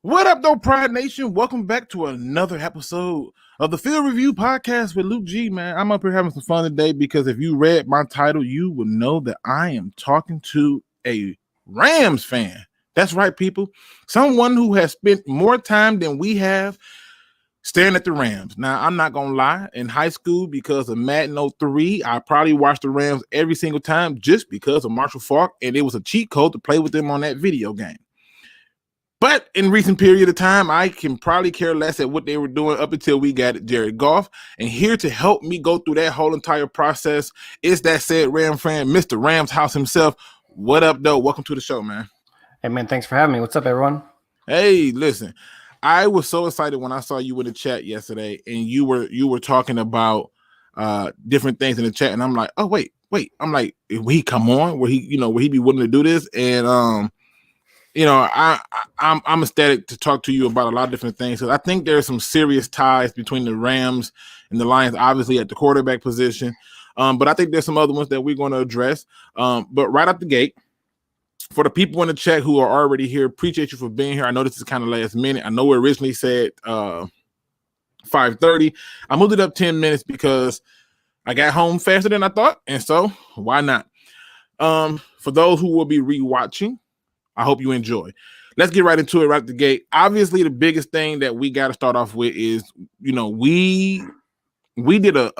What up, though, Pride Nation? Welcome back to another episode of the Field Review Podcast with Luke G, man. I'm up here having some fun today because if you read my title, you would know that I am talking to a Rams fan. That's right, people. Someone who has spent more time than we have staring at the Rams. Now, I'm not going to lie. In high school, because of Madden 03, I probably watched the Rams every single time just because of Marshall Faulk, and it was a cheat code to play with them on that video game. But in recent period of time, I can probably care less at what they were doing up until we got Jared Goff. And here to help me go through that whole entire process is that said Ram fan, Mr. Rams House himself. What up, though? Welcome to the show, man. Hey, man, thanks for having me. What's up, everyone? Hey, listen, I was so excited when I saw you in the chat yesterday, and you were talking about different things in the chat, and I'm like, oh wait. I'm like, will he come on? Will he be willing to do this? And I'm ecstatic to talk to you about a lot of different things. So I think there's some serious ties between the Rams and the Lions, obviously at the quarterback position. But I think there's some other ones that we're going to address. But right out the gate, for the people in the chat who are already here, appreciate you for being here. I know this is kind of last minute. I know we originally said 5:30. I moved it up 10 minutes because I got home faster than I thought. And so why not? For those who will be rewatching, I hope you enjoy. Let's get right into it right at the gate. Obviously, the biggest thing that we got to start off with is, we did a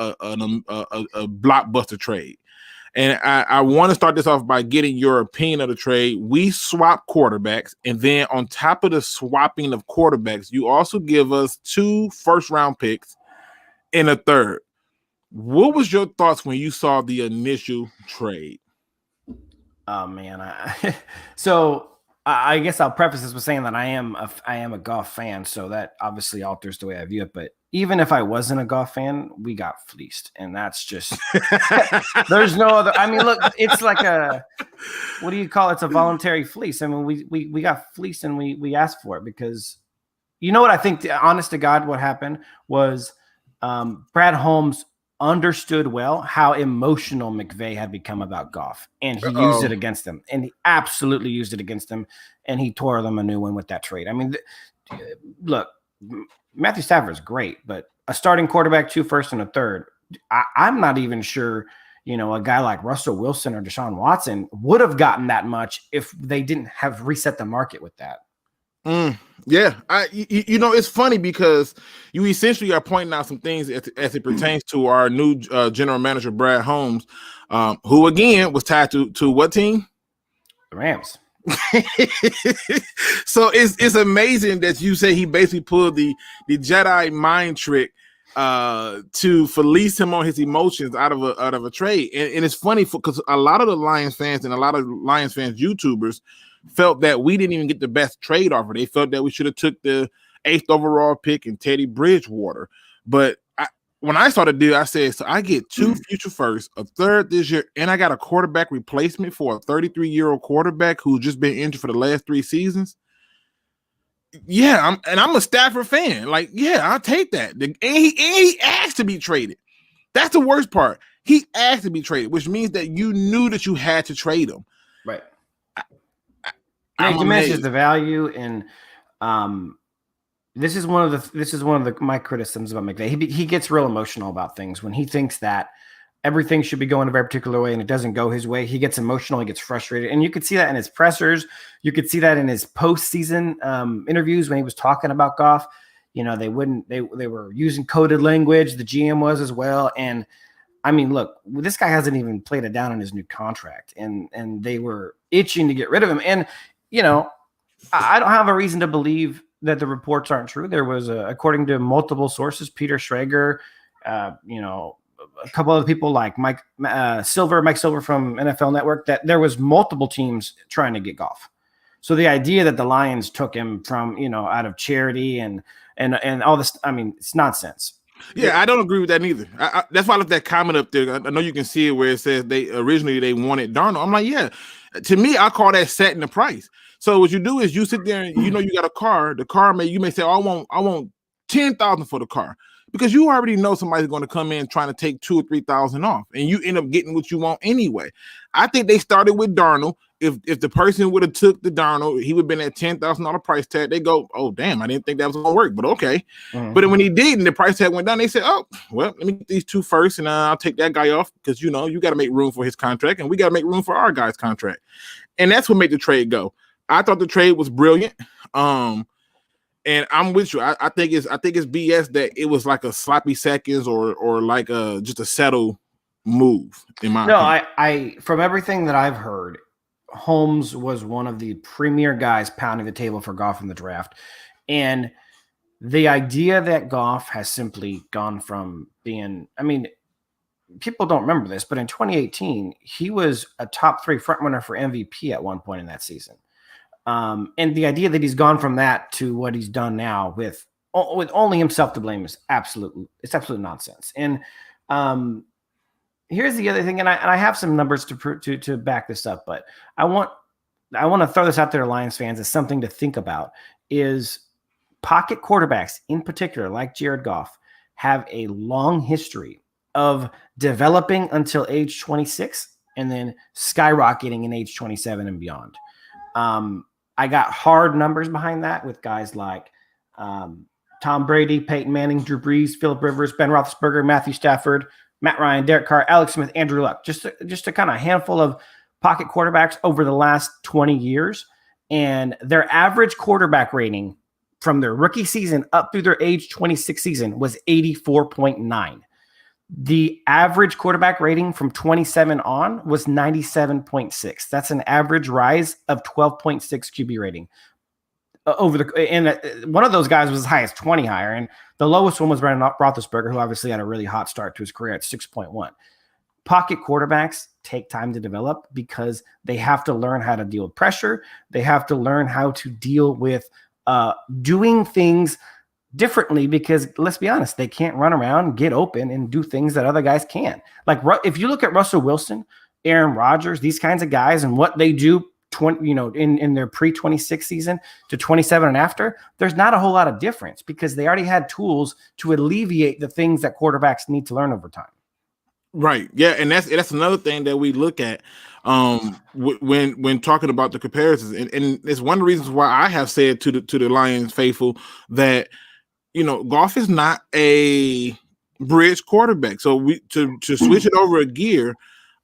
blockbuster trade. And I want to start this off by getting your opinion of the trade. We swap quarterbacks, and then on top of the swapping of quarterbacks, you also give us 2 first-round picks and a third. What was your thoughts when you saw the initial trade? Oh man, so I guess I'll preface this with saying that I am a Goff fan, so that obviously alters the way I view it. But even if I wasn't a Goff fan, we got fleeced, and that's just there's no other. I mean, look, it's like what do you call it? It's a voluntary fleece. I mean, we got fleeced, and we asked for it because you know what I think. Honest to God, what happened was Brad Holmes understood well how emotional McVay had become about Goff, and he used it against him, and he absolutely used it against him, and he tore them a new one with that trade. I mean, look, Matthew Stafford is great, but a starting quarterback, 2 first and a third, I'm not even sure, a guy like Russell Wilson or Deshaun Watson would have gotten that much if they didn't have reset the market with that. Yeah, it's funny because you essentially are pointing out some things as it pertains to our new general manager, Brad Holmes, who again was tied to what team? The Rams. So it's amazing that you say he basically pulled the Jedi mind trick to fleece him on his emotions out of a trade, and it's funny because a lot of the Lions fans and a lot of Lions fans YouTubers felt that we didn't even get the best trade offer. They felt that we should have took the 8th overall pick and Teddy Bridgewater. But when I saw the deal, I said, so I get 2 future firsts, a third this year, and I got a quarterback replacement for a 33-year-old quarterback who's just been injured for the last 3 seasons. Yeah, I'm a Stafford fan. Like, yeah, I'll take that. And he asked to be traded. That's the worst part. He asked to be traded, which means that you knew that you had to trade him. Right. It diminishes the value, and this is one of my criticisms about McVay. He gets real emotional about things when he thinks that everything should be going a very particular way and it doesn't go his way. He gets emotional, he gets frustrated, and you could see that in his pressers. You could see that in his postseason interviews when he was talking about Goff. They were using coded language. The GM was as well, and I mean, look, this guy hasn't even played it down in his new contract, and they were itching to get rid of him. And I don't have a reason to believe that the reports aren't true. There was, according to multiple sources, Peter Schrager, a couple other people like Mike Silver from NFL Network, that there was multiple teams trying to get Goff. So the idea that the Lions took him from, out of charity and all this, I mean, it's nonsense. Yeah, I don't agree with that neither. That's why I left that comment up there. I know you can see it where it says they wanted Darnold. I'm like, yeah. To me, I call that setting the price. So what you do is you sit there and you got a car. The car you may say, oh, I want $10,000 for the car, because you already know somebody's going to come in trying to take $2,000 or $3,000 off, and you end up getting what you want anyway. I think they started with Darnold. if the person would have took the Darnold, he would have been at $10,000 price tag. They go, oh damn, I didn't think that was gonna work, but okay. But then when he did, and the price tag went down, they said, oh well, let me get these two first, and I'll take that guy off because you got to make room for his contract, and we got to make room for our guy's contract, and that's what made the trade go. I thought the trade was brilliant. And I'm with you. I think it's BS that it was like a sloppy seconds or like just a settle move in my opinion. I from everything that I've heard, Holmes was one of the premier guys pounding the table for Goff in the draft. And the idea that Goff has simply gone from being, I mean, people don't remember this, but in 2018, he was a top 3 frontrunner for MVP at one point in that season. And the idea that he's gone from that to what he's done now with only himself to blame is absolute nonsense. And here's the other thing, and I have some numbers to back this up, but I want to throw this out there to Lions fans as something to think about. Is pocket quarterbacks in particular, like Jared Goff, have a long history of developing until age 26 and then skyrocketing in age 27 and beyond. I got hard numbers behind that with guys like Tom Brady, Peyton Manning, Drew Brees, Phillip Rivers, Ben Roethlisberger, Matthew Stafford, Matt Ryan, Derek Carr, Alex Smith, Andrew Luck. Just a kind of handful of pocket quarterbacks over the last 20 years. And their average quarterback rating from their rookie season up through their age 26 season was 84.9. The average quarterback rating from 27 on was 97.6. That's an average rise of 12.6 QB rating and one of those guys was as high as 20 higher, and the lowest one was Brandon Roethlisberger, who obviously had a really hot start to his career at 6.1. Pocket quarterbacks take time to develop because they have to learn how to deal with pressure. They have to learn how to deal with doing things differently because, let's be honest, they can't run around, get open, and do things that other guys can. Like if you look at Russell Wilson, Aaron Rodgers, these kinds of guys and what they do in their pre-26 season to 27 and after, there's not a whole lot of difference because they already had tools to alleviate the things that quarterbacks need to learn over time. Right. Yeah, and that's another thing that we look at when talking about the comparisons, and it's one of the reasons why I have said to the Lions faithful that Goff is not a bridge quarterback. So to switch it over a gear,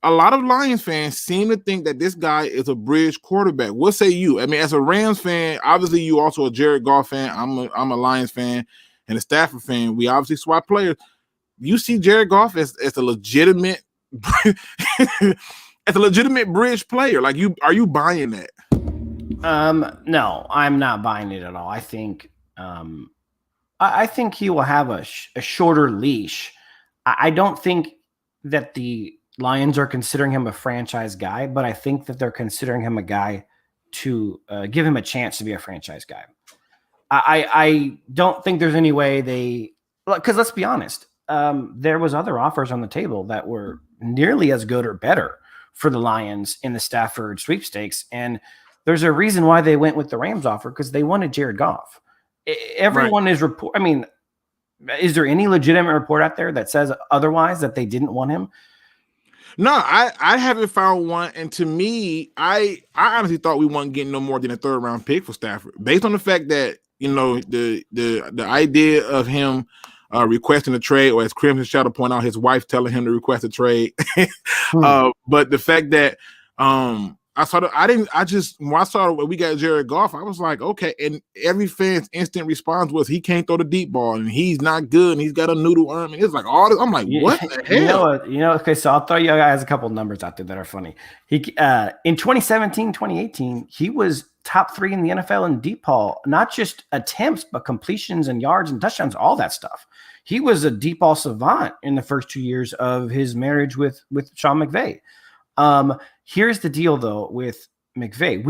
a lot of Lions fans seem to think that this guy is a bridge quarterback. What say you? I mean, as a Rams fan, obviously you also a Jared Goff fan. I'm a Lions fan and a Stafford fan. We obviously swap players. You see Jared Goff as a legitimate as a legitimate bridge player. Like, are you buying that? No, I'm not buying it at all. I think he will have a shorter leash. I don't think that the Lions are considering him a franchise guy, but I think that they're considering him a guy to give him a chance to be a franchise guy. I don't think there's any way because let's be honest, there was other offers on the table that were nearly as good or better for the Lions in the Stafford sweepstakes. And there's a reason why they went with the Rams offer, because they wanted Jared Goff. Everyone is report. I mean, is there any legitimate report out there that says otherwise, that they didn't want him? No, I haven't found one. And to me, I honestly thought we weren't getting no more than a 3rd round pick for Stafford, based on the fact that, the idea of him requesting a trade, or as Crimson Shadow point out, his wife telling him to request a trade. But the fact that when I saw we got Jared Goff, I was like, okay. And every fan's instant response was he can't throw the deep ball and he's not good and he's got a noodle arm. And it's like all this. I'm like, what the hell? Okay, so I'll throw you guys a couple of numbers out there that are funny. He in 2017, 2018, he was top 3 in the NFL in deep ball, not just attempts, but completions and yards and touchdowns, all that stuff. He was a deep ball savant in the first 2 years of his marriage with Sean McVay. Here's the deal though with McVay.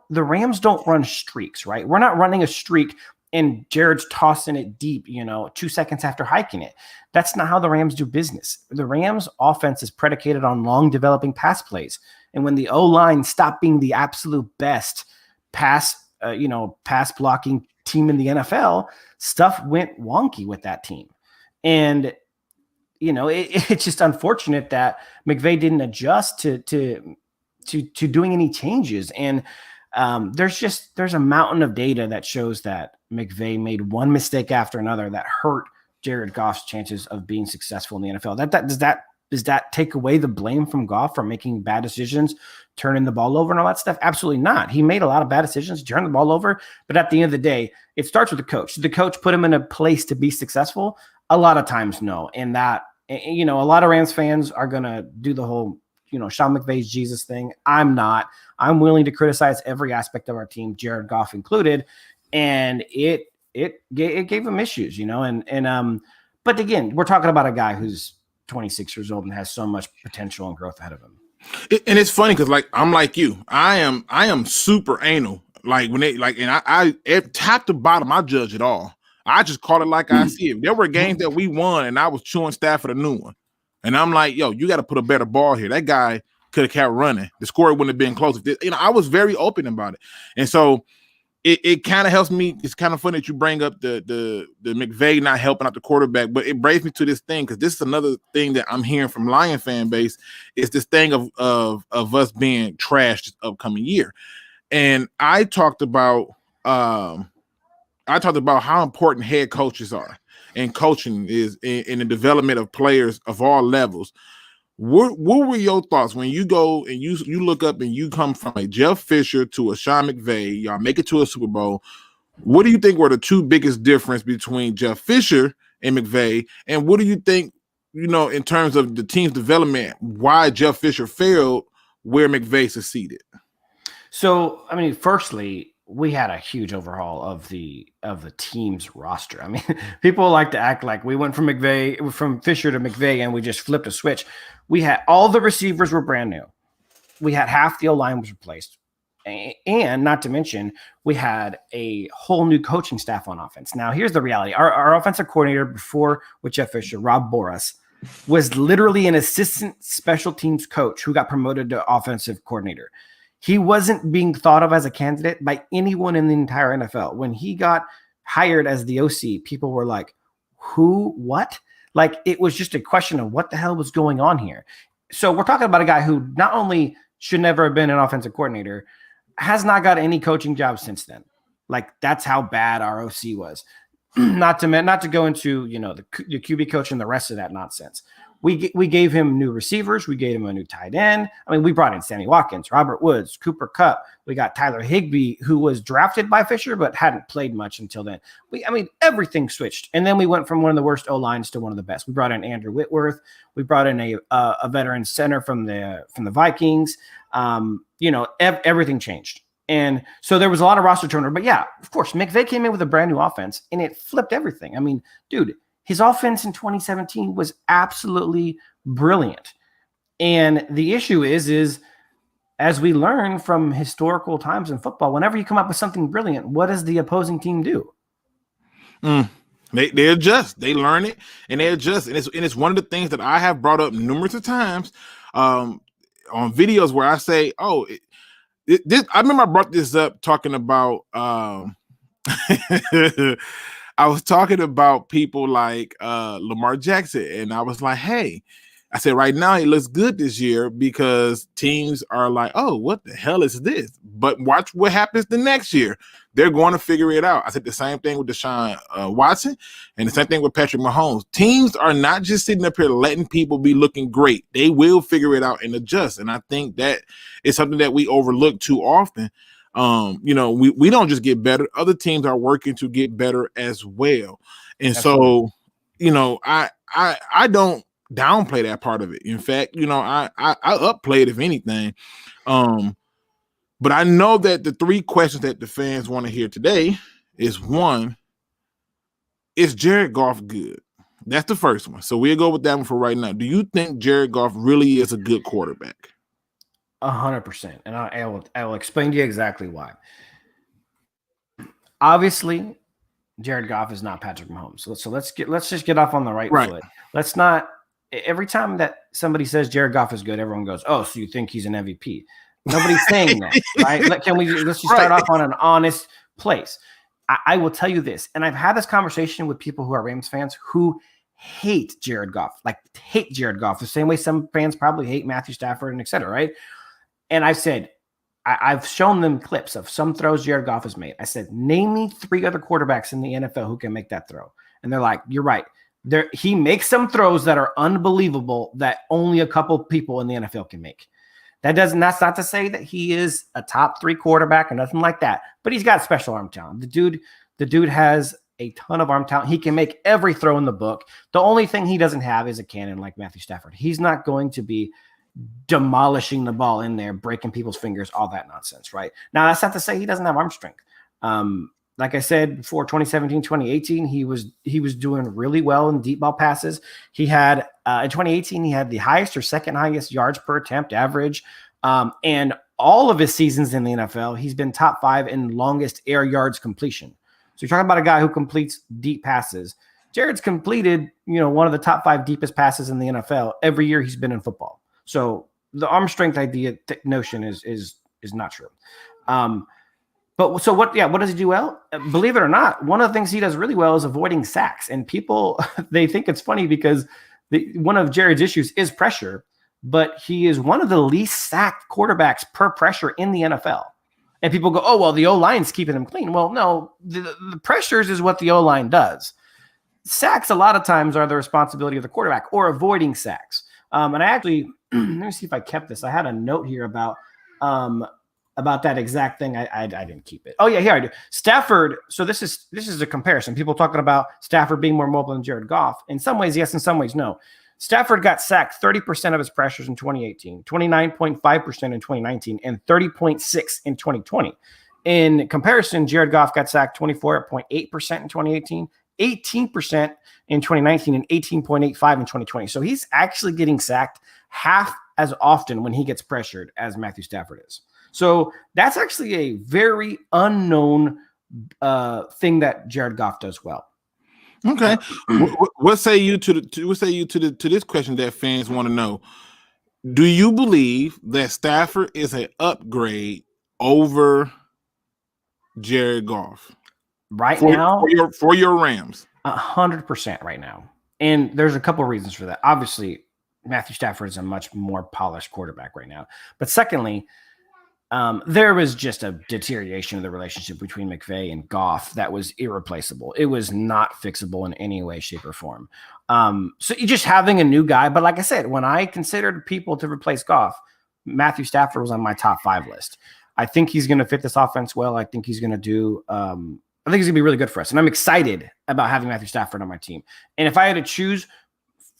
The Rams don't run streaks, right? We're not running a streak and Jared's tossing it deep, 2 seconds after hiking it. That's not how the Rams do business. The Rams offense is predicated on long developing pass plays. And when the O-line stopped being the absolute best pass blocking team in the NFL, stuff went wonky with that team. And it's just unfortunate that McVay didn't adjust to to doing any changes. And there's a mountain of data that shows that McVay made one mistake after another that hurt Jared Goff's chances of being successful in the NFL. Does that take away the blame from Goff for making bad decisions, turning the ball over and all that stuff? Absolutely not. He made a lot of bad decisions, turned the ball over, but at the end of the day, it starts with the coach. Did the coach put him in a place to be successful? A lot of times, no. And that, a lot of Rams fans are going to do the whole, Sean McVay's Jesus thing. I'm not. I'm willing to criticize every aspect of our team, Jared Goff included. And it gave him issues, but again, we're talking about a guy who's 26 years old and has so much potential and growth ahead of him. And it's funny because, like, I'm like you. I am super anal. Like, when they and I top to bottom, I judge it all. I just call it like I see it. There were games that we won, and I was chewing Stafford a new one. And I'm like, yo, you got to put a better ball here. That guy could have kept running. The score wouldn't have been close. I was very open about it. And so it kind of helps me. It's kind of funny that you bring up the McVay not helping out the quarterback, but it brings me to this thing, because this is another thing that I'm hearing from Lion fan base, is this thing of us being trashed this upcoming year. And I talked about how important head coaches are, and coaching is in the development of players of all levels. What were your thoughts when you go and you look up and you come from a Jeff Fisher to a Sean McVay, y'all make it to a Super Bowl? What do you think were the two biggest difference between Jeff Fisher and McVay? And what do you think, in terms of the team's development, why Jeff Fisher failed where McVay succeeded? So, firstly, we had a huge overhaul of the team's roster. People like to act like we went from Fisher to McVay and we just flipped a switch. We had all the receivers were brand new. We had half the O-line was replaced. And not to mention, we had a whole new coaching staff on offense. Now, here's the reality. Our offensive coordinator before with Jeff Fisher, Rob Boras, was literally an assistant special teams coach who got promoted to offensive coordinator. He wasn't being thought of as a candidate by anyone in the entire NFL. When he got hired as the OC, people were like, who, what? Like, it was just a question of what the hell was going on here. So we're talking about a guy who not only should never have been an offensive coordinator, has not got any coaching jobs since then. Like, that's how bad our OC was. Not to go into, the QB coach and the rest of that nonsense. We gave him new receivers. We gave him a new tight end. We brought in Sammy Watkins, Robert Woods, Cooper Kupp. We got Tyler Higbee, who was drafted by Fisher but hadn't played much until then. Everything switched. And then we went from one of the worst O-lines to one of the best. We brought in Andrew Whitworth. We brought in a veteran center from the Vikings. Everything changed. And so there was a lot of roster turnover. But yeah, of course, McVay came in with a brand new offense, and it flipped everything. Dude, his offense in 2017 was absolutely brilliant. And the issue is as we learn from historical times in football, whenever you come up with something brilliant, what does the opposing team do? They adjust. They learn it, and they adjust. And it's one of the things that I have brought up numerous of times on videos where I say, I remember I brought this up talking about I was talking about people like Lamar Jackson, and I was like, hey, I said, right now he looks good this year because teams are like, oh, what the hell is this? But watch what happens the next year. They're going to figure it out. I said the same thing with Deshaun Watson, and the same thing with Patrick Mahomes. Teams are not just sitting up here letting people be looking great. They will figure it out and adjust. And I think that is something that we overlook too often. We don't just get better. Other teams are working to get better as well. And Absolutely. So, I don't downplay that part of it. In fact, I upplay it, if anything. But I know that the three questions that the fans want to hear today is, one, is Jared Goff good? That's the first one. So we'll go with that one for right now. Do you think Jared Goff really is a good quarterback? 100%. And I will explain to you exactly why. Obviously, Jared Goff is not Patrick Mahomes. So let's just get off on the right foot. Let's not. Every time that somebody says Jared Goff is good, everyone goes, "Oh, so you think he's an MVP?" Nobody's saying that, right? Let's just start off on an honest place. I will tell you this, and I've had this conversation with people who are Rams fans who hate Jared Goff, the same way some fans probably hate Matthew Stafford and et cetera, right? And I said, I've shown them clips of some throws Jared Goff has made. I said, name me 3 other quarterbacks in the NFL who can make that throw. And they're like, you're right. He makes some throws that are unbelievable that only a couple people in the NFL can make. That's not to say that he is a top 3 quarterback or nothing like that, but he's got special arm talent. The dude has a ton of arm talent. He can make every throw in the book. The only thing he doesn't have is a cannon like Matthew Stafford. He's not going to be demolishing the ball in there, breaking people's fingers, all that nonsense, right? Now, that's not to say he doesn't have arm strength. Like I said before, 2017, 2018, he was doing really well in deep ball passes. He had in 2018, he had the highest or second highest yards per attempt average. And all of his seasons in the NFL, he's been top 5 in longest air yards completion. So you're talking about a guy who completes deep passes. Jared's completed, one of the top 5 deepest passes in the NFL every year he's been in football. So the arm strength notion is not true. But so what does he do well? Believe it or not, one of the things he does really well is avoiding sacks. And people, they think it's funny because one of Jared's issues is pressure, but he is one of the least sacked quarterbacks per pressure in the NFL. And people go, oh, well, the O-line's keeping him clean. Well, no, the pressures is what the O-line does. Sacks a lot of times are the responsibility of the quarterback or avoiding sacks. And I actually, let me see if I kept this. I had a note here about that exact thing. I didn't keep it. Oh yeah, here I do. Stafford. So this is a comparison. People talking about Stafford being more mobile than Jared Goff. In some ways, yes. In some ways, no. Stafford got sacked 30% of his pressures in 2018, 29.5% in 2019, and 30.6% in 2020. In comparison, Jared Goff got sacked 24.8% in 2018, 18% in 2019, and 18.85% in 2020. So he's actually getting sacked half as often when he gets pressured as Matthew Stafford is. So that's actually a very unknown thing that Jared Goff does well. Okay, what say you to this question that fans want to know? Do you believe that Stafford is an upgrade over Jared Goff for your Rams? 100% right now, and there's a couple of reasons for that. Obviously, Matthew Stafford is a much more polished quarterback right now, but secondly, there was just a deterioration of the relationship between McVay and Goff that was irreplaceable. It was not fixable in any way, shape, or form. So you're just having a new guy. But like I said, when I considered people to replace Goff, Matthew Stafford was on my top 5 list. I think he's going to fit this offense well. I think he's going to do I think he's going to be really good for us. And I'm excited about having Matthew Stafford on my team. And if I had to choose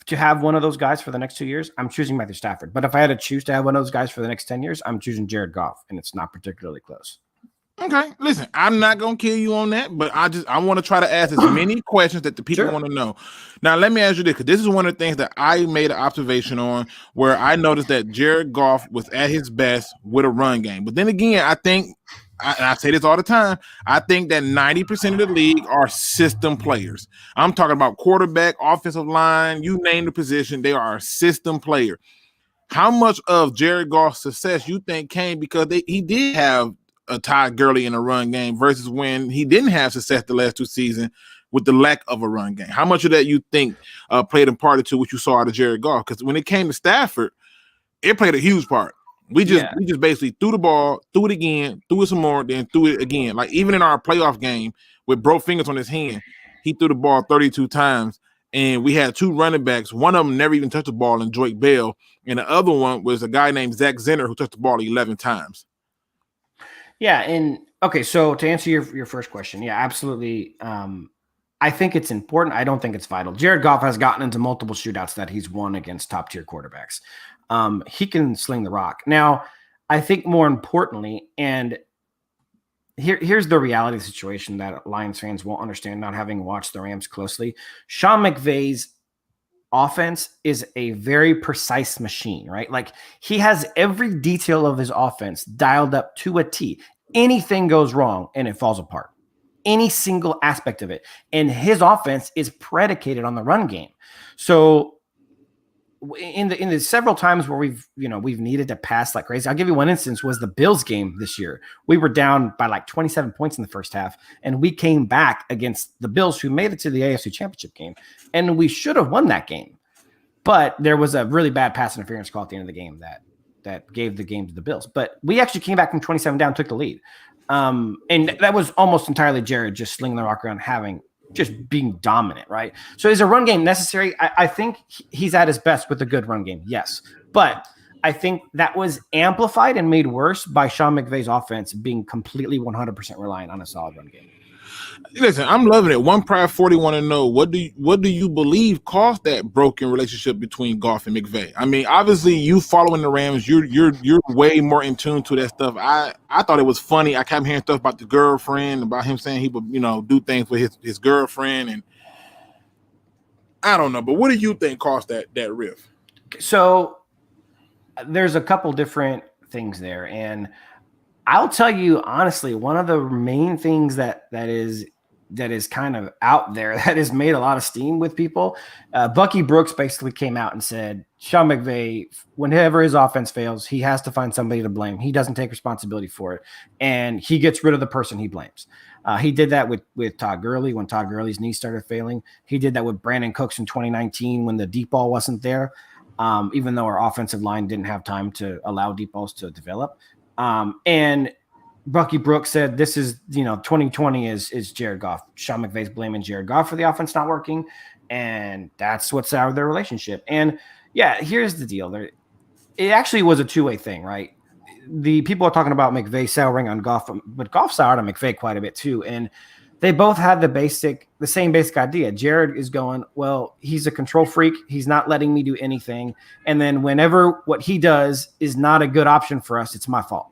to have one of those guys for the next 2 years, I'm choosing Matthew Stafford. But if I had to choose to have one of those guys for the next 10 years, I'm choosing Jared Goff, and it's not particularly close. Okay, listen, I'm not going to kill you on that, but I want to try to ask as many questions that the people want to know. Now, let me ask you this, because this is one of the things that I made an observation on, where I noticed that Jared Goff was at his best with a run game. But then again, I think, and I say this all the time, I think that 90% of the league are system players. I'm talking about quarterback, offensive line, you name the position, they are a system player. How much of Jared Goff's success you think came because he did have a Todd Gurley in a run game versus when he didn't have success the last 2 seasons with the lack of a run game? How much of that you think played a part to what you saw out of Jared Goff? Because when it came to Stafford, it played a huge part. We just basically threw the ball, threw it again, threw it some more, then threw it again. Like even in our playoff game with broke fingers on his hand, he threw the ball 32 times, and we had 2 running backs. One of them never even touched the ball, and Drake Bell, and the other one was a guy named Zach Zenner who touched the ball 11 times. Yeah, and okay, so to answer your first question, yeah, absolutely. I think it's important. I don't think it's vital. Jared Goff has gotten into multiple shootouts that he's won against top-tier quarterbacks. He can sling the rock. Now, I think more importantly, and here's the reality of the situation that Lions fans won't understand, not having watched the Rams closely. Sean McVay's offense is a very precise machine, right? Like he has every detail of his offense dialed up to a T. Anything goes wrong and it falls apart. Any single aspect of it. And his offense is predicated on the run game. So in the several times where we've needed to pass like crazy. I'll give you one instance, was the Bills game this year. We were down by like 27 points in the first half, and we came back against the Bills, who made it to the AFC Championship game, and we should have won that game. But there was a really bad pass interference call at the end of the game that that gave the game to the Bills. But we actually came back from 27 down, took the lead. And that was almost entirely Jared just slinging the rock around, just being dominant, right? So is a run game necessary? I think he's at his best with a good run game, yes. But I think that was amplified and made worse by Sean McVay's offense being completely 100% reliant on a solid run game. Listen, I'm loving it. One Pride40 want to know what do you believe caused that broken relationship between Goff and McVay? I mean, obviously, you following the Rams, you're way more in tune to that stuff. I thought it was funny. I kept hearing stuff about the girlfriend, about him saying he would do things with his girlfriend, and I don't know. But what do you think caused that rift? So there's a couple different things there, and I'll tell you honestly, one of the main things that is kind of out there that has made a lot of steam with people, Bucky Brooks basically came out and said, Sean McVay, whenever his offense fails, he has to find somebody to blame. He doesn't take responsibility for it, and he gets rid of the person he blames. He did that with Todd Gurley when Todd Gurley's knee started failing. He did that with Brandon Cooks in 2019 when the deep ball wasn't there, even though our offensive line didn't have time to allow deep balls to develop. And Bucky Brooks said, this is, 2020 is Jared Goff. Sean McVay's blaming Jared Goff for the offense not working. And that's what's out of their relationship. And yeah, here's the deal. It actually was a two-way thing, right? The people are talking about McVay souring on Goff, but Goff soured on McVay quite a bit too. And they both had the same basic idea. Jared is going, well, he's a control freak. He's not letting me do anything. And then whenever what he does is not a good option for us, it's my fault.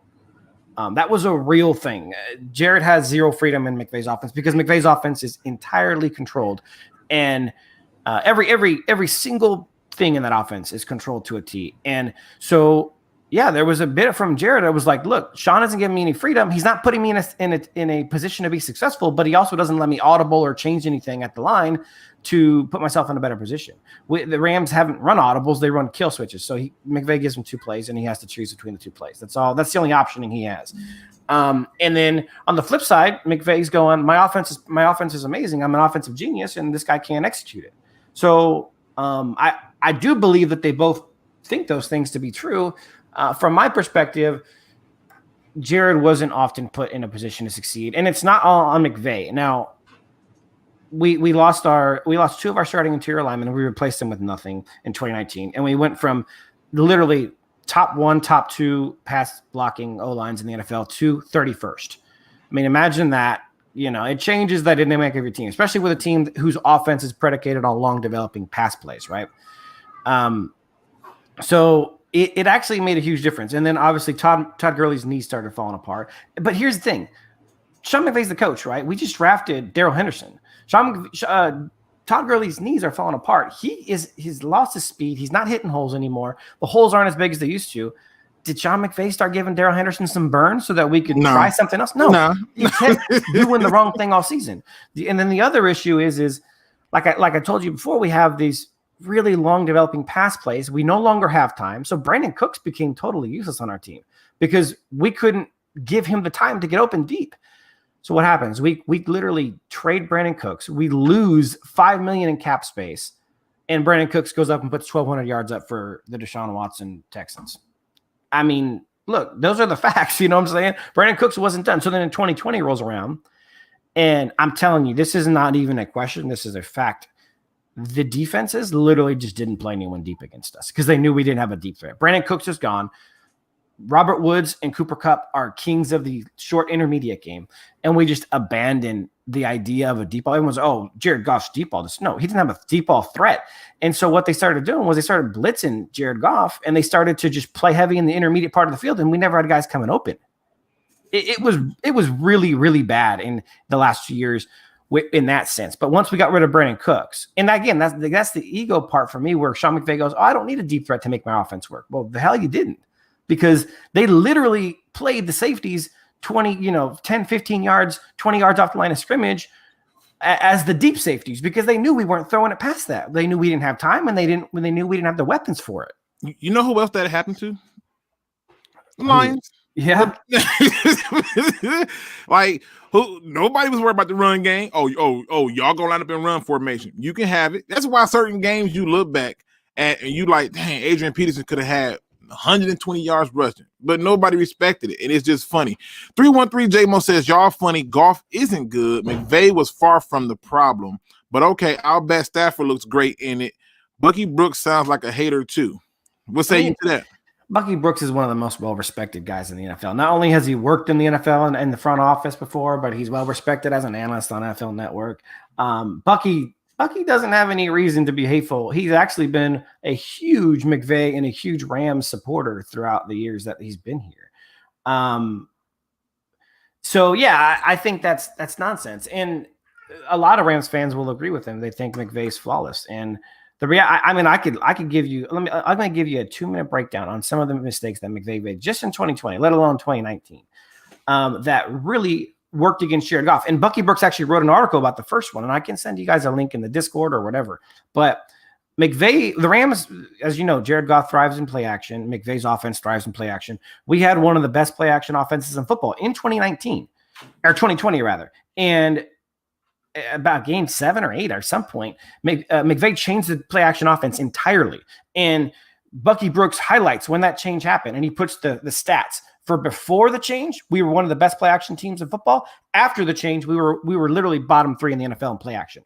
That was a real thing. Jared has zero freedom in McVay's offense because McVay's offense is entirely controlled. And every single thing in that offense is controlled to a T. And so, yeah, there was a bit from Jared. I was like, look, Sean isn't giving me any freedom. He's not putting me in a position to be successful, but he also doesn't let me audible or change anything at the line to put myself in a better position. The Rams haven't run audibles. They run kill switches. So McVay gives him 2 plays, and he has to choose between the 2 plays. That's all. That's the only optioning he has. And then on the flip side, McVay's going, my offense is amazing. I'm an offensive genius, and this guy can't execute it. So I do believe that they both think those things to be true. From my perspective, Jared wasn't often put in a position to succeed, and it's not all on McVay. Now, we lost 2 of our starting interior linemen, and we replaced them with nothing in 2019, and we went from literally top 1, top 2 pass blocking O-lines in the NFL to 31st. I mean, imagine that. It changes the dynamic of your team, especially with a team whose offense is predicated on long developing pass plays, right? So it actually made a huge difference. And then obviously Todd Gurley's knees started falling apart. But here's the thing. Sean McVay's the coach, right? We just drafted Darrell Henderson. Todd Gurley's knees are falling apart. He's lost his speed. He's not hitting holes anymore. The holes aren't as big as they used to. Did Sean McVay start giving Darrell Henderson some burns so that we could try something else? No. He kept doing the wrong thing all season. And then the other issue is like I told you before, we have these really long developing pass plays. We no longer have time. So Brandon Cooks became totally useless on our team because we couldn't give him the time to get open deep. So what happens? We literally trade Brandon Cooks. We lose $5 million in cap space, and Brandon Cooks goes up and puts 1,200 yards up for the Deshaun Watson Texans. I mean, look, those are the facts. You know what I'm saying? Brandon Cooks wasn't done. So then in 2020 rolls around, and I'm telling you, this is not even a question. This is a fact. The defenses literally just didn't play anyone deep against us because they knew we didn't have a deep threat. Brandon Cooks is gone. Robert Woods and Cooper Kupp are kings of the short intermediate game, and we just abandoned the idea of a deep ball. Everyone's, Jared Goff's deep ball. No, he didn't have a deep ball threat. And so what they started doing was they started blitzing Jared Goff, and they started to just play heavy in the intermediate part of the field, and we never had guys coming open. It was really, really bad in the last 2 years in that sense. But once we got rid of Brandon Cooks, and again, that's the ego part for me where Sean McVay goes, I don't need a deep threat to make my offense work. Well, the hell you didn't, because they literally played the safeties 10, 15 yards, 20 yards off the line of scrimmage as the deep safeties because they knew we weren't throwing it past that. They knew we didn't have time, and they knew we didn't have the weapons for it. You know who else that happened to? The Lions. Yeah. Like nobody was worried about the run game. Oh, y'all gonna line up in run formation. You can have it. That's why certain games you look back and you like, dang, Adrian Peterson could have had 120 yards rushing, but nobody respected it, and it's just funny. 313 J-Mo says, y'all funny. Goff isn't good. McVay was far from the problem, but okay, I'll bet Stafford looks great in it. Bucky Brooks sounds like a hater too. What say you to that? Bucky Brooks is one of the most well-respected guys in the NFL. Not only has he worked in the NFL and in the front office before, but he's well-respected as an analyst on NFL Network. Bucky doesn't have any reason to be hateful. He's actually been a huge McVay and a huge Rams supporter throughout the years that he's been here. So yeah, I think that's nonsense. And a lot of Rams fans will agree with him. They think McVay's flawless. And I could give you. I'm going to give you a 2-minute breakdown on some of the mistakes that McVay made just in 2020, let alone 2019, that really worked against Jared Goff. And Bucky Brooks actually wrote an article about the first one, and I can send you guys a link in the Discord or whatever. But McVay, the Rams, as you know, Jared Goff thrives in play action. McVay's offense thrives in play action. We had one of the best play action offenses in football in 2019, or 2020 rather, and about game 7 or 8 or some point, McVay changed the play action offense entirely. And Bucky Brooks highlights when that change happened, and he puts the stats for before the change. We were one of the best play action teams in football. After the change, we were literally bottom 3 in the NFL in play action.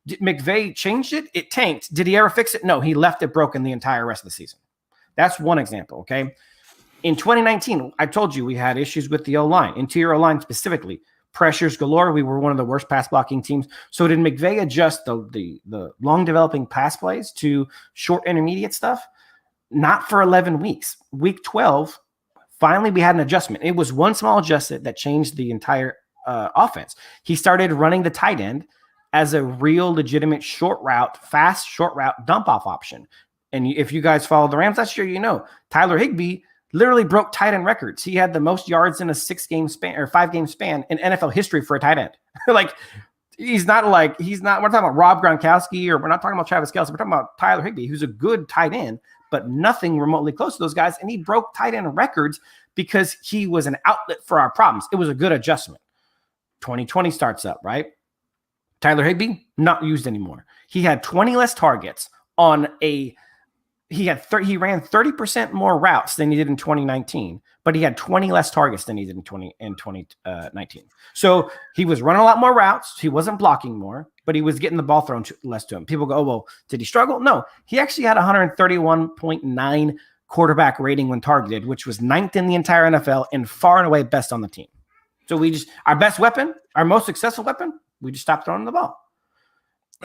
McVay changed it. It tanked. Did he ever fix it? No, he left it broken the entire rest of the season. That's one example. Okay. In 2019, I told you we had issues with the O-line, interior O-line specifically. Pressures galore. We were one of the worst pass blocking teams. So did McVay adjust the long developing pass plays to short intermediate stuff? Not for 11 weeks. Week 12, finally we had an adjustment. It was one small adjustment that changed the entire offense. He started running the tight end as a real legitimate fast short route dump off option. And if you guys follow the Rams, I'm sure you know Tyler Higbee literally broke tight end records. He had the most yards in a 5-game span in NFL history for a tight end. We're talking about Rob Gronkowski, or we're not talking about Travis Kelce. We're talking about Tyler Higbee, who's a good tight end, but nothing remotely close to those guys. And he broke tight end records because he was an outlet for our problems. It was a good adjustment. 2020 starts up, right? Tyler Higbee, not used anymore. He had 20 less targets on he ran 30% more routes than he did in 2019, but he had 20 less targets than he did in 2019. So he was running a lot more routes. He wasn't blocking more, but he was getting the ball thrown less to him. People go, oh, well, did he struggle? No, he actually had 131.9 quarterback rating when targeted, which was 9th in the entire NFL and far and away best on the team. So our best weapon, our most successful weapon, we just stopped throwing the ball.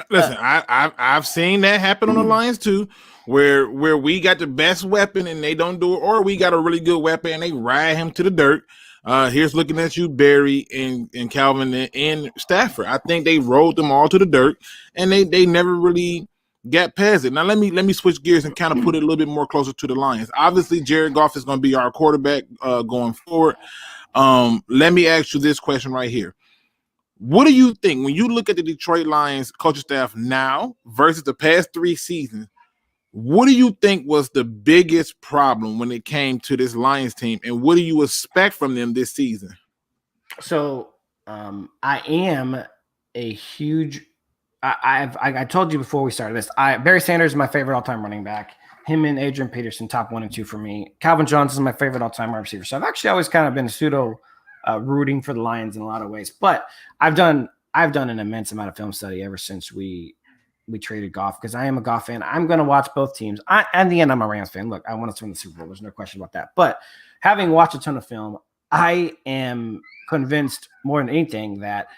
Listen, I've seen that happen on the Lions too, where we got the best weapon and they don't do it, or we got a really good weapon and they ride him to the dirt. Here's looking at you, Barry and Calvin and Stafford. I think they rolled them all to the dirt, and they never really got past it. Now let me switch gears and kind of put it a little bit more closer to the Lions. Obviously, Jared Goff is going to be our quarterback going forward. Let me ask you this question right here. What do you think when you look at the Detroit Lions coaching staff now versus the past 3 seasons? What do you think was the biggest problem when it came to this Lions team, and what do you expect from them this season? So I am a huge I told you before we started this, Barry Sanders is my favorite all-time running back. Him and Adrian Peterson, top 1 and 2 for me. Calvin Johnson is my favorite all-time wide receiver. So I've actually always kind of been rooting for the Lions in a lot of ways, but I've done an immense amount of film study ever since we traded Goff, because I am a Goff fan. I'm going to watch both teams. In the end, I'm a Rams fan. Look, I want us to win the Super Bowl. There's no question about that. But having watched a ton of film, I am convinced more than anything that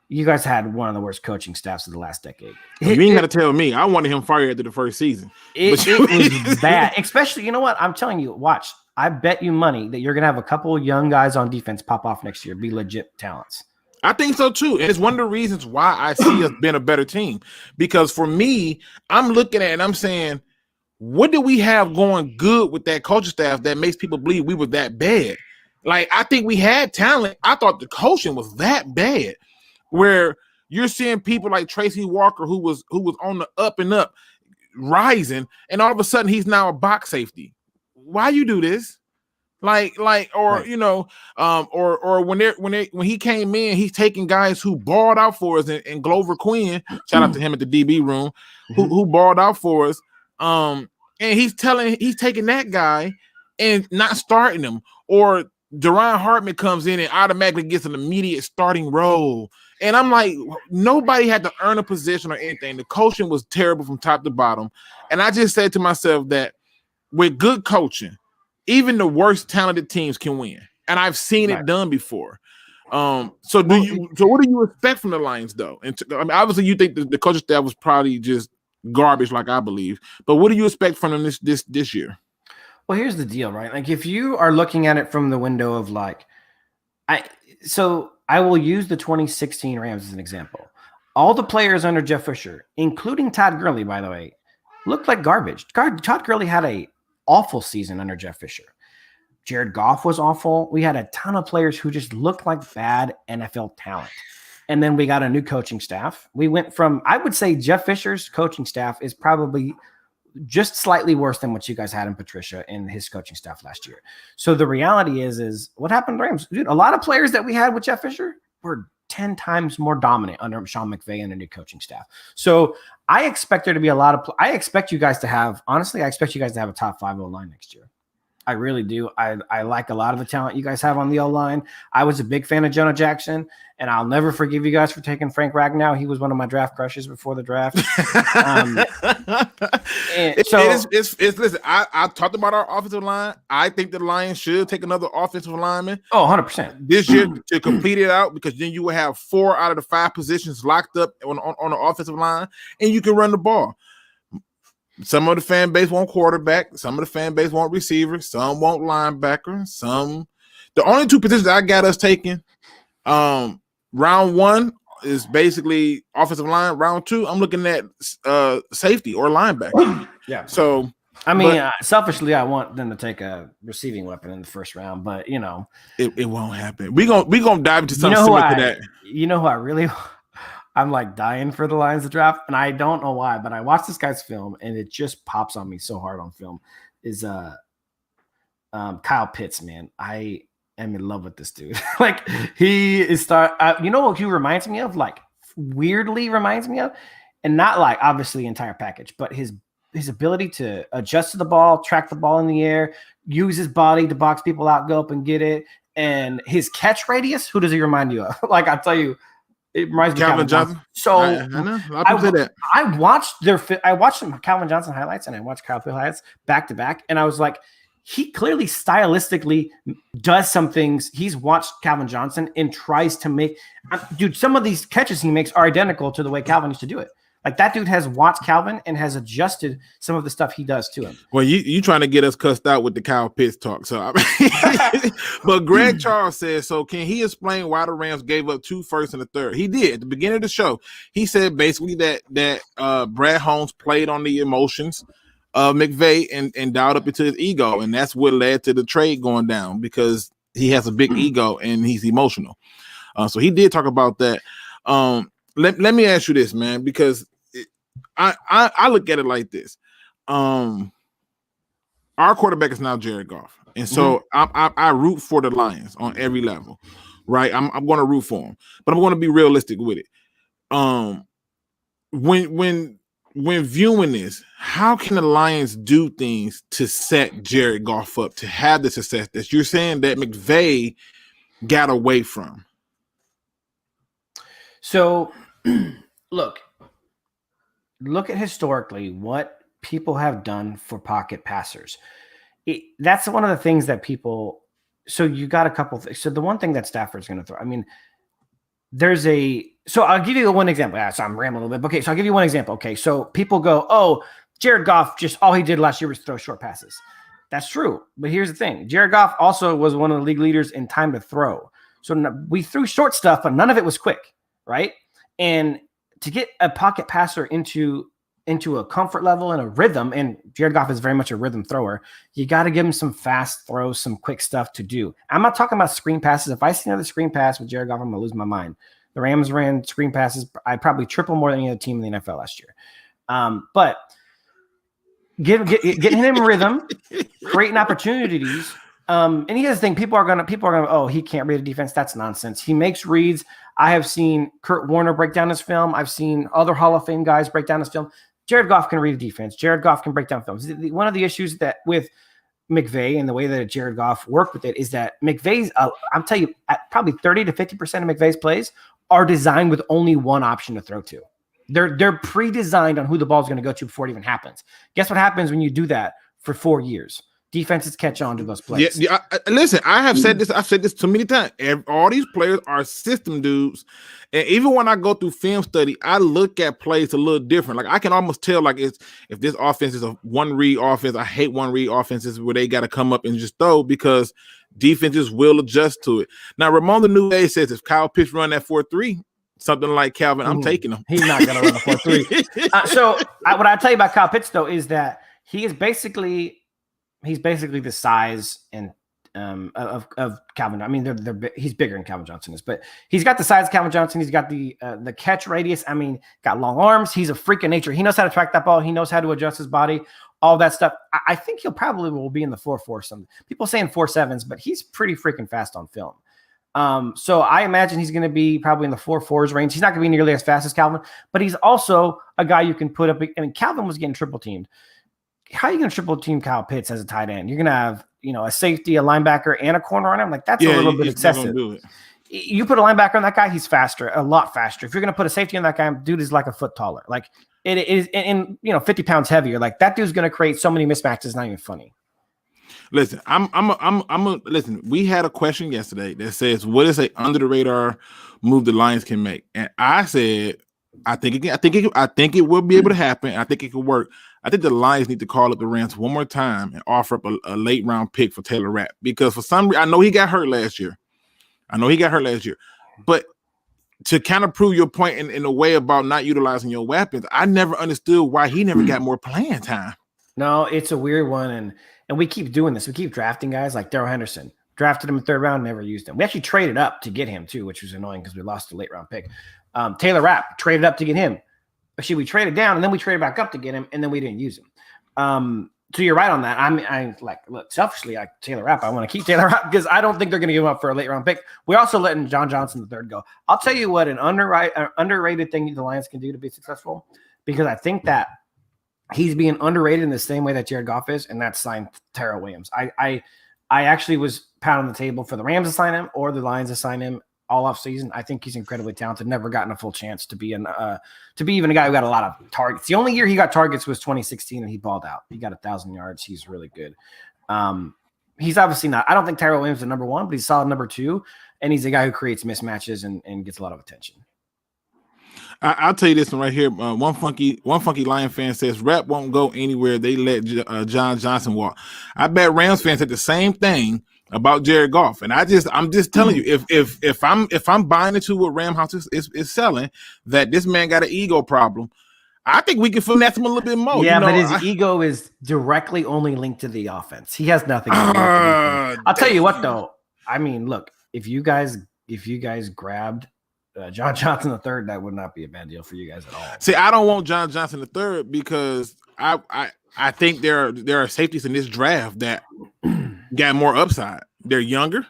you guys had one of the worst coaching staffs of the last decade. You ain't got to tell me. I wanted him fired after the first season. It was bad. Especially, you know what? I'm telling you, watch. I bet you money that you're going to have a couple of young guys on defense pop off next year, be legit talents. I think so too. And it's one of the reasons why I see us being a better team. Because for me, I'm looking at it and I'm saying, what do we have going good with that coaching staff that makes people believe we were that bad? Like, I think we had talent. I thought the coaching was that bad, where you're seeing people like Tracy Walker, who was on the up and up, rising, and all of a sudden he's now a box safety. Why you do this? Or when he came in, he's taking guys who balled out for us, and Glover Quin, shout out to him at the DB room, who balled out for us. And he's taking that guy and not starting him, or Duron Hartman comes in and automatically gets an immediate starting role. And I'm like, nobody had to earn a position or anything. The coaching was terrible from top to bottom. And I just said to myself that with good coaching, even the worst talented teams can win. And I've seen it done before. So what do you expect from the Lions, though? And I mean, obviously, you think the coaching staff was probably just garbage, like I believe. But what do you expect from them this year? Well, here's the deal, right? Like, if you are looking at it from the window of like, I will use the 2016 Rams as an example. All the players under Jeff Fisher, including Todd Gurley, by the way, looked like garbage. Todd Gurley had a awful season under Jeff Fisher. Jared Goff was awful. We had a ton of players who just looked like bad NFL talent. And then we got a new coaching staff. We went from, I would say Jeff Fisher's coaching staff is probably just slightly worse than what you guys had in Patricia and his coaching staff last year. So the reality is what happened to Rams? Dude, a lot of players that we had with Jeff Fisher were 10 times more dominant under Sean McVay and a new coaching staff. So I expect there to be a lot of, I expect you guys to have a top 5 O-line next year. I really do. I like a lot of the talent you guys have on the O-line. I was a big fan of Jonah Jackson, and I'll never forgive you guys for taking Frank Ragnow. He was one of my draft crushes before the draft. Listen, I talked about our offensive line. I think the Lions should take another offensive lineman. Oh, 100%. This year to complete it out, because then you will have 4 out of the 5 positions locked up on the offensive line, and you can run the ball. Some of the fan base want quarterback. Some of the fan base want receiver. Some want linebacker. The only 2 positions I got us taking, round 1 is basically offensive line. Round 2, I'm looking at safety or linebacker. Yeah. So, I mean, selfishly, I want them to take a receiving weapon in the first round, but it won't happen. We gonna dive into something similar to that. You know who I really. I'm like dying for the Lions to draft, and I don't know why, but I watched this guy's film, and it just pops on me so hard on film. Is Kyle Pitts, man? I am in love with this dude. Like, he is you know what he reminds me of? Like, weirdly reminds me of, and not like obviously entire package, but his ability to adjust to the ball, track the ball in the air, use his body to box people out, go up and get it, and his catch radius. Who does he remind you of? Like, I'll tell you. It reminds me of Calvin Johnson. So I know. I watched some Calvin Johnson highlights, and I watched Kyle Pitts highlights back to back, and I was like, he clearly stylistically does some things. He's watched Calvin Johnson and tries to make, dude, some of these catches he makes are identical to the way Calvin used to do it. Like, that dude has watched Calvin and has adjusted some of the stuff he does to him. Well, you trying to get us cussed out with the Kyle Pitts talk. So, but Greg Charles says, so can he explain why the Rams gave up 2 firsts and a third? He did at the beginning of the show. He said basically that Brad Holmes played on the emotions of McVay and dialed up into his ego, and that's what led to the trade going down, because he has a big ego and he's emotional. So he did talk about that. Let me ask you this, man, because I look at it like this. Our quarterback is now Jared Goff, and so I root for the Lions on every level, right? I'm going to root for them, but I'm going to be realistic with it. When viewing this, how can the Lions do things to set Jared Goff up to have the success that you're saying that McVay got away from? So, look at historically what people have done for pocket passers. That's one of the things that people. So you got a couple of things. So the one thing that Stafford's going to throw. I mean, So I'll give you one example. So I'm rambling a little bit. Okay, so I'll give you one example. Okay, so people go, "Oh, Jared Goff just all he did last year was throw short passes." That's true, but here's the thing: Jared Goff also was one of the league leaders in time to throw. So we threw short stuff, but none of it was quick. Right. And to get a pocket passer into a comfort level and a rhythm, and Jared Goff is very much a rhythm thrower, you got to give him some fast throws, some quick stuff to do. I'm not talking about screen passes. If I see another screen pass with Jared Goff, I'm going to lose my mind. The Rams ran screen passes. I probably triple more than any other team in the NFL last year. But getting him in rhythm, creating opportunities. And here's the thing: people are gonna, oh, he can't read a defense. That's nonsense. He makes reads. I have seen Kurt Warner break down his film. I've seen other Hall of Fame guys break down his film. Jared Goff can read a defense. Jared Goff can break down films. One of the issues that with McVay and the way that Jared Goff worked with it is that McVay's, I'm telling you, probably 30 to 50% of McVay's plays are designed with only one option to throw to. They're pre-designed on who the ball is going to go to before it even happens. Guess what happens when you do that for 4 years? Defenses catch on to those plays. Yeah, listen, I have said this. I've said this too many times. All these players are system dudes, and even when I go through film study, I look at plays a little different. Like I can almost tell, like if this offense is a one read offense. I hate one read offenses where they got to come up and just throw because defenses will adjust to it. Now, Ramon the New Day says if Kyle Pitts run that 4-3, something like Calvin, I'm taking him. He's not going to run a 4-3. So what I tell you about Kyle Pitts though is that he's basically the size and of Calvin. I mean, he's bigger than Calvin Johnson is, but he's got the size of Calvin Johnson. He's got the catch radius. I mean, got long arms. He's a freak of nature. He knows how to track that ball. He knows how to adjust his body. All that stuff. I think he'll probably will be in the 4.4. Some people saying 4.7s, but he's pretty freaking fast on film. So I imagine he's going to be probably in the 4.4s range. He's not going to be nearly as fast as Calvin, but he's also a guy you can put up. I mean, Calvin was getting triple teamed. How are you going to triple team Kyle Pitts as a tight end? You're going to have, a safety, a linebacker, and a corner on him. Like that's a little bit excessive. You put a linebacker on that guy, he's faster, a lot faster. If you're going to put a safety on that guy, dude is like a foot taller. Like it is, and 50 pounds heavier. Like that dude's going to create so many mismatches. It's not even funny. Listen, listen. We had a question yesterday that says, "What is a under the radar move the Lions can make?" And I said, I think it will be able to happen. I think it could work. I think the Lions need to call up the Rams one more time and offer up a late round pick for Taylor Rapp because for some reason I know he got hurt last year. But to kind of prove your point in a way about not utilizing your weapons, I never understood why he never got more playing time. No, it's a weird one, and we keep doing this. We keep drafting guys like Darrell Henderson. Drafted him in third round, never used him. We actually traded up to get him too, which was annoying because we lost a late round pick. Taylor Rapp traded up to get him. Actually, we traded down and then we traded back up to get him, and then we didn't use him. So you're right on that. I look selfishly like Taylor Rapp. I want to keep Taylor Rapp because I don't think they're going to give him up for a late round pick. We're also letting John Johnson III go. I'll tell you what, an underrated thing the Lions can do to be successful, because I think that he's being underrated in the same way that Jared Goff is, and that's sign Tyrell Williams. I actually was pounding the table for the Rams to sign him or the Lions to sign him all off season. I think he's incredibly talented. Never gotten a full chance to be even a guy who got a lot of targets. The only year he got targets was 2016, and he balled out. He got 1,000 yards. He's really good. He's obviously not. I don't think Tyrell Williams is number one, but he's solid number two, and he's a guy who creates mismatches and gets a lot of attention. I'll tell you this one right here. One funky Lion fan says Rapp won't go anywhere. They let John Johnson walk. I bet Rams fans said the same thing about Jared Goff, and I'm just telling you, if I'm buying into what Ram House is selling, that this man got an ego problem, I think we can finesse him a little bit more. Yeah, but his ego is directly only linked to the offense. He has nothing to do with anything. I'll tell you what, though. I mean, look, if you guys grabbed John Johnson III, that would not be a bad deal for you guys at all. See, I don't want John Johnson III because I think there are safeties in this draft that got more upside. They're younger,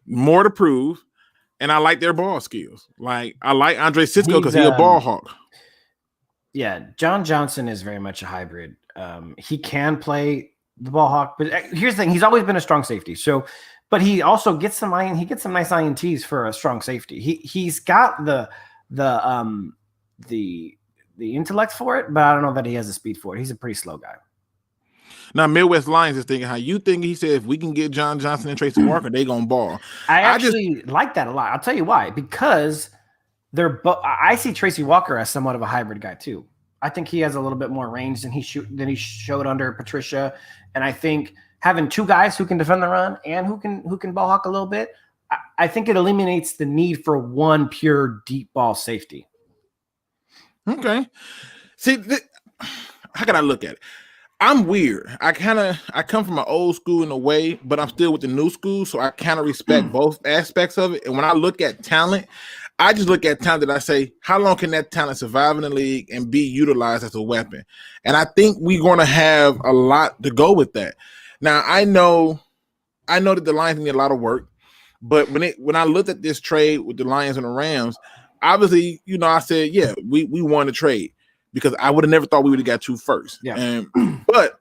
more to prove, and I like their ball skills. Like I like Andre Cisco because he's a ball hawk. Yeah, John Johnson is very much a hybrid. He can play the ball hawk, but here's the thing: he's always been a strong safety. So, but he also gets some nice INTs for a strong safety. He's got the intellect for it, but I don't know that he has the speed for it. He's a pretty slow guy. Now, Midwest Lions is thinking how you think. He said if we can get John Johnson and Tracy Walker, they gonna ball. I actually like that a lot. I'll tell you why. Because they're both. I see Tracy Walker as somewhat of a hybrid guy too. I think he has a little bit more range than he showed under Patricia, and I think having two guys who can defend the run and who can ball hawk a little bit, I think it eliminates the need for one pure deep ball safety. Okay. See, how can I look at it? I'm weird. I come from an old school in a way, but I'm still with the new school, so I kind of respect both aspects of it. And when I look at talent, I just look at talent that I say, how long can that talent survive in the league and be utilized as a weapon? And I think we're going to have a lot to go with that. Now, I know that the Lions need a lot of work, but when I looked at this trade with the Lions and the Rams, obviously, I said, yeah, we won the trade because I would have never thought we would have got two first. Yeah. But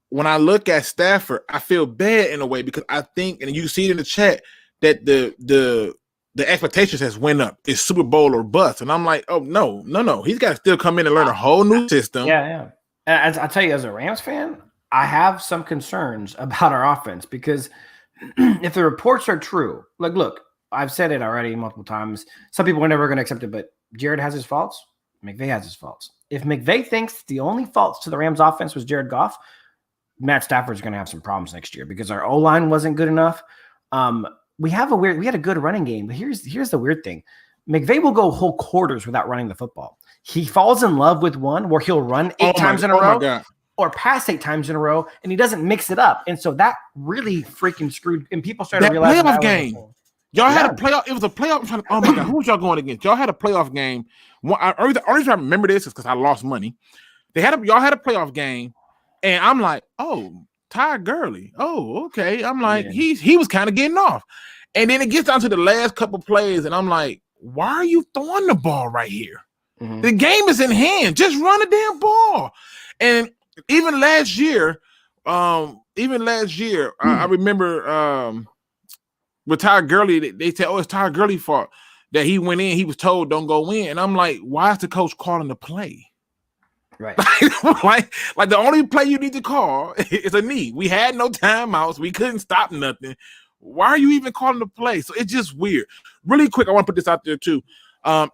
when I look at Stafford, I feel bad in a way because I think, and you see it in the chat, that the expectations has went up. It's Super Bowl or bust. And I'm like, oh, no. He's got to still come in and learn a whole new system. Yeah. As I tell you, as a Rams fan, I have some concerns about our offense because if the reports are true, like, look, I've said it already multiple times. Some people are never going to accept it, but Jared has his faults. McVay has his faults. If McVay thinks the only faults to the Rams offense was Jared Goff, Matt Stafford's going to have some problems next year because our O-line wasn't good enough. We had a good running game, but here's the weird thing. McVay will go whole quarters without running the football. He falls in love with one where he'll run 8 times in a row or pass 8 times in a row, and he doesn't mix it up. And so that really freaking screwed, and people started realizing playoff game. Y'all had a playoff. It was a playoff. Oh my God, who was y'all going against? Y'all had a playoff game. The only reason I remember this is because I lost money. Y'all had a playoff game, and I'm like, oh, Ty Gurley. Oh, okay. I'm like, he was kind of getting off. And then it gets down to the last couple plays, and I'm like, why are you throwing the ball right here? Mm-hmm. The game is in hand. Just run the damn ball. And even last year, I remember with Ty Gurley, they said, oh, it's Ty Gurley's fault that he went in. He was told don't go in. And I'm like, why is the coach calling the play? Right. like the only play you need to call is a knee. We had no timeouts. We couldn't stop nothing. Why are you even calling the play? So it's just weird. Really quick, I want to put this out there too.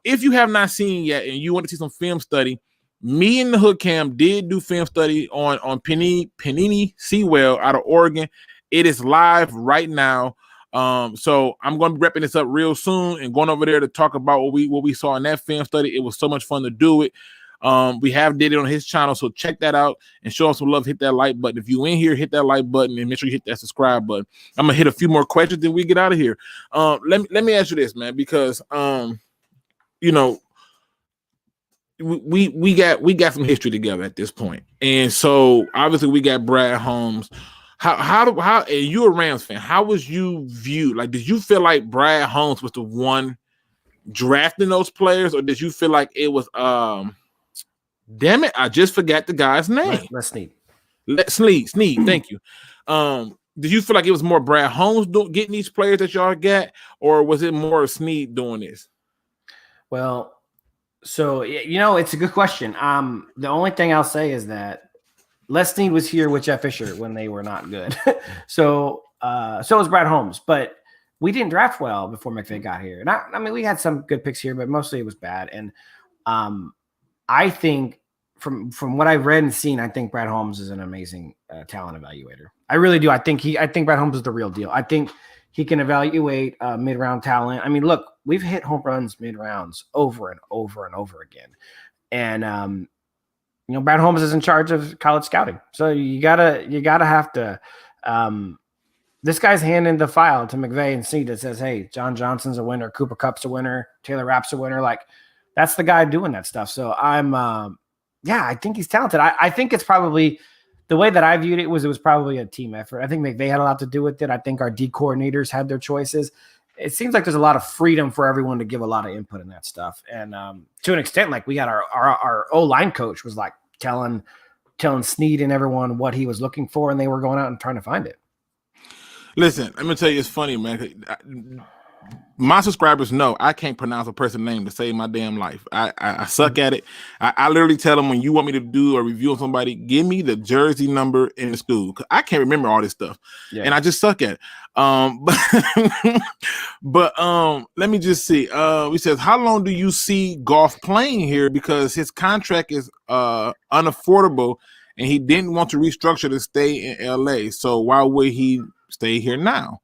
If you have not seen yet and you want to see some film study, me and the Hood Cam did do film study on Panini Sewell out of Oregon. It is live right now. So I'm going to be wrapping this up real soon and going over there to talk about what we saw in that film study. It was so much fun to do it. We have did it on his channel, so check that out and show us some love. Hit that like button. If you in here, hit that like button and make sure you hit that subscribe button. I'm gonna hit a few more questions, then we get out of here. Let me ask you this, man, because you know, we got some history together at this point, and so obviously we got Brad Holmes. How and you're a Rams fan? How was you viewed? Like, did you feel like Brad Holmes was the one drafting those players, or did you feel like it was damn it, I just forgot the guy's name. Snead. Thank you. Did you feel like it was more Brad Holmes getting these players that y'all got, or was it more Snead doing this? Well, so it's a good question. The only thing I'll say is that Les Snead was here with Jeff Fisher when they were not good. So was Brad Holmes, but we didn't draft well before McVay got here. And I mean, we had some good picks here, but mostly it was bad. And I think from what I've read and seen, I think Brad Holmes is an amazing talent evaluator. I really do. I think Brad Holmes is the real deal. I think he can evaluate mid-round talent. I mean, look, we've hit home runs mid-rounds over and over and over again. And Brad Holmes is in charge of college scouting. So you gotta have to this guy's handing the file to McVay and Snead that says, hey, John Johnson's a winner, Cooper Kupp's a winner, Taylor Rapp's a winner. Like, that's the guy doing that stuff. So I think he's talented. I think it's probably the way that I viewed it was probably a team effort. I think McVay had a lot to do with it. I think our D coordinators had their choices. It seems like there's a lot of freedom for everyone to give a lot of input in that stuff. And to an extent, like we got our O-line coach was like telling Snead and everyone what he was looking for, and they were going out and trying to find it. Listen, I'm gonna tell you, it's funny, man. My subscribers know I can't pronounce a person's name to save my damn life. I suck at it. I literally tell them, when you want me to do a review on somebody, give me the jersey number in the school. I can't remember all this stuff, and I just suck at it. But let me just see. He says, how long do you see Goff playing here? Because his contract is unaffordable, and he didn't want to restructure to stay in LA. So why would he stay here now?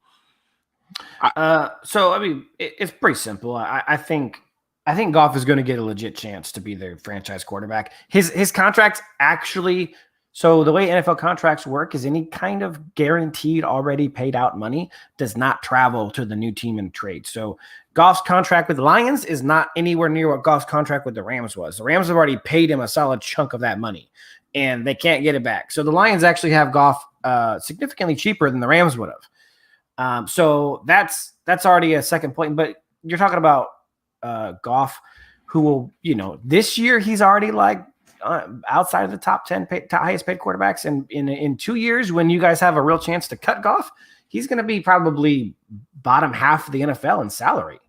So I mean, it's pretty simple. I think Goff is going to get a legit chance to be their franchise quarterback. His contract's actually, so the way NFL contracts work is any kind of guaranteed already paid out money does not travel to the new team in trade. So Goff's contract with the Lions is not anywhere near what Goff's contract with the Rams was. The Rams have already paid him a solid chunk of that money, and they can't get it back. So the Lions actually have Goff significantly cheaper than the Rams would have. So that's already a second point. But you're talking about Goff, who will, this year he's already like outside of the top 10 highest paid quarterbacks. And in 2 years, when you guys have a real chance to cut Goff, he's going to be probably bottom half of the NFL in salary.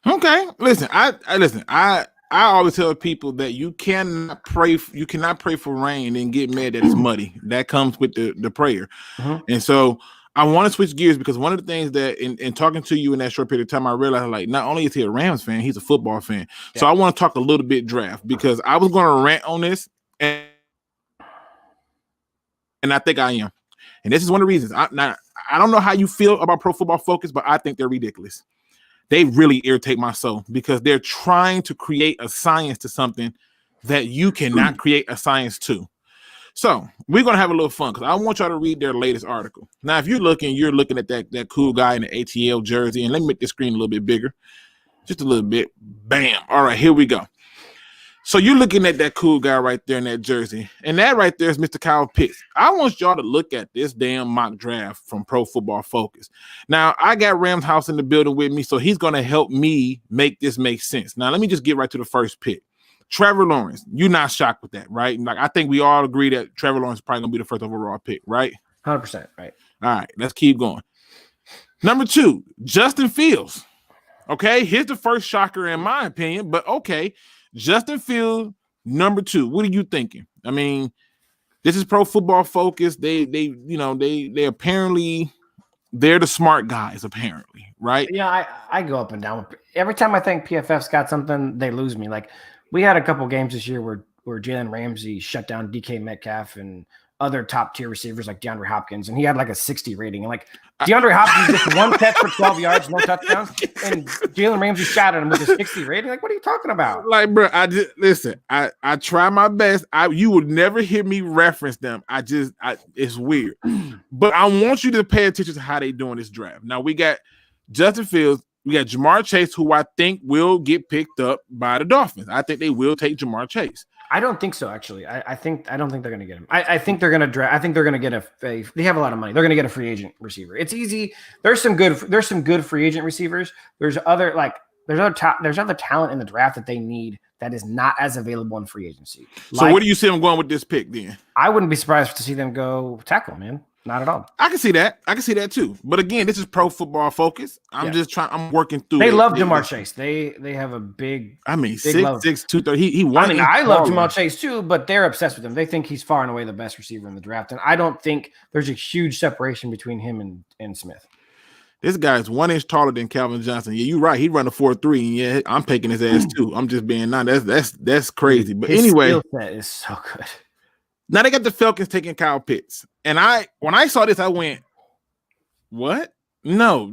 Okay, listen, I always tell people that you cannot pray for rain and get mad that it's muddy. That comes with the prayer. And so I want to switch gears because one of the things that in talking to you in that short period of time, I realized like not only is he a Rams fan, he's a football fan. Yeah. So I want to talk a little bit draft because I was going to rant on this and I think I am. And this is one of the reasons. I don't know how you feel about Pro Football Focus, but I think they're ridiculous. They really irritate my soul because they're trying to create a science to something that you cannot create a science to. So we're going to have a little fun because I want y'all to read their latest article. Now, if you're looking at that cool guy in the ATL jersey, and let me make the screen a little bit bigger, just a little bit. Bam. All right, here we go. So you're looking at that cool guy right there in that jersey, and that right there is Mr. Kyle Pitts. I want y'all to look at this damn mock draft from Pro Football Focus. Now, I got Rams House in the building with me, so he's going to help me make this make sense. Now, let me just get right to the first pick. Trevor Lawrence, you're not shocked with that, right? Like, I think we all agree that Trevor Lawrence is probably going to be the first overall pick, right? 100%, right. All right, let's keep going. Number 2, Justin Fields. Okay, here's the first shocker in my opinion, but okay. Justin Fields, number 2. What are you thinking? I mean, this is Pro Football Focus. They apparently they're the smart guys, apparently, right? Yeah, I go up and down. Every time I think PFF's got something, they lose me. Like we had a couple games this year where Jalen Ramsey shut down DK Metcalf and other top tier receivers like DeAndre Hopkins, and he had like a 60 rating. And like DeAndre Hopkins just 1 catch for 12 yards, no touchdowns, and Jalen Ramsey shot at him with a 60 rating. Like, what are you talking about? Like, bro, I try my best. You would never hear me reference them. It's weird. But I want you to pay attention to how they doing this draft. Now we got Justin Fields, we got Jamar Chase, who I think will get picked up by the Dolphins. I think they will take Jamar Chase. I don't think so, actually. I don't think they're going to get him. I think they're going to draft. I think they're going to get they have a lot of money. They're going to get a free agent receiver. It's easy. There's some good free agent receivers. There's other talent in the draft that they need that is not as available in free agency. So where do you see them going with this pick then? I wouldn't be surprised to see them go tackle, man. Not at all. I can see that. I can see that too. But again, this is Pro Football Focus. I'm working through. They love Jamar Chase. They have a big. I mean, 6'6", 230. He won. I mean, I love Jamar Chase too, but they're obsessed with him. They think he's far and away the best receiver in the draft, and I don't think there's a huge separation between him and Smith. This guy's 1 inch taller than Calvin Johnson. Yeah, you're right. He run a 4.3, and yeah, I'm taking his ass too. I'm just being honest. That's crazy. But his anyway, skill set is so good. Now they got the Falcons taking Kyle Pitts. And when I saw this, I went, what? No,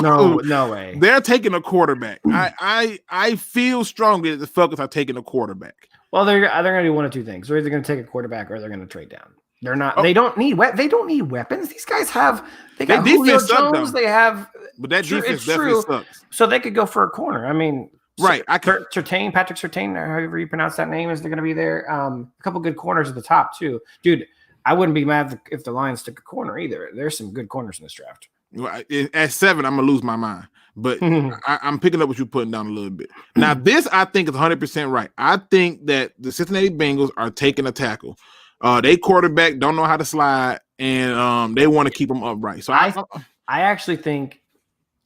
no way. They're taking a quarterback. I feel strongly that the Falcons are taking a quarterback. Well, they're going to do one of two things. They're either going to take a quarterback or they're going to trade down. They're not. Oh. They don't need weapons. These guys have. They got Julio Jones. They have. But that defense definitely sucks. So they could go for a corner. I mean. Right, Patrick Surtain, or however you pronounce that name, is they're going to be there. A couple good corners at the top too, dude. I wouldn't be mad if the Lions took a corner either. There's some good corners in this draft. Well, at 7, I'm gonna lose my mind, but I'm picking up what you're putting down a little bit. Now, this I think is 100% right. I think that the Cincinnati Bengals are taking a tackle. They quarterback don't know how to slide, and they want to keep them upright. So I actually think.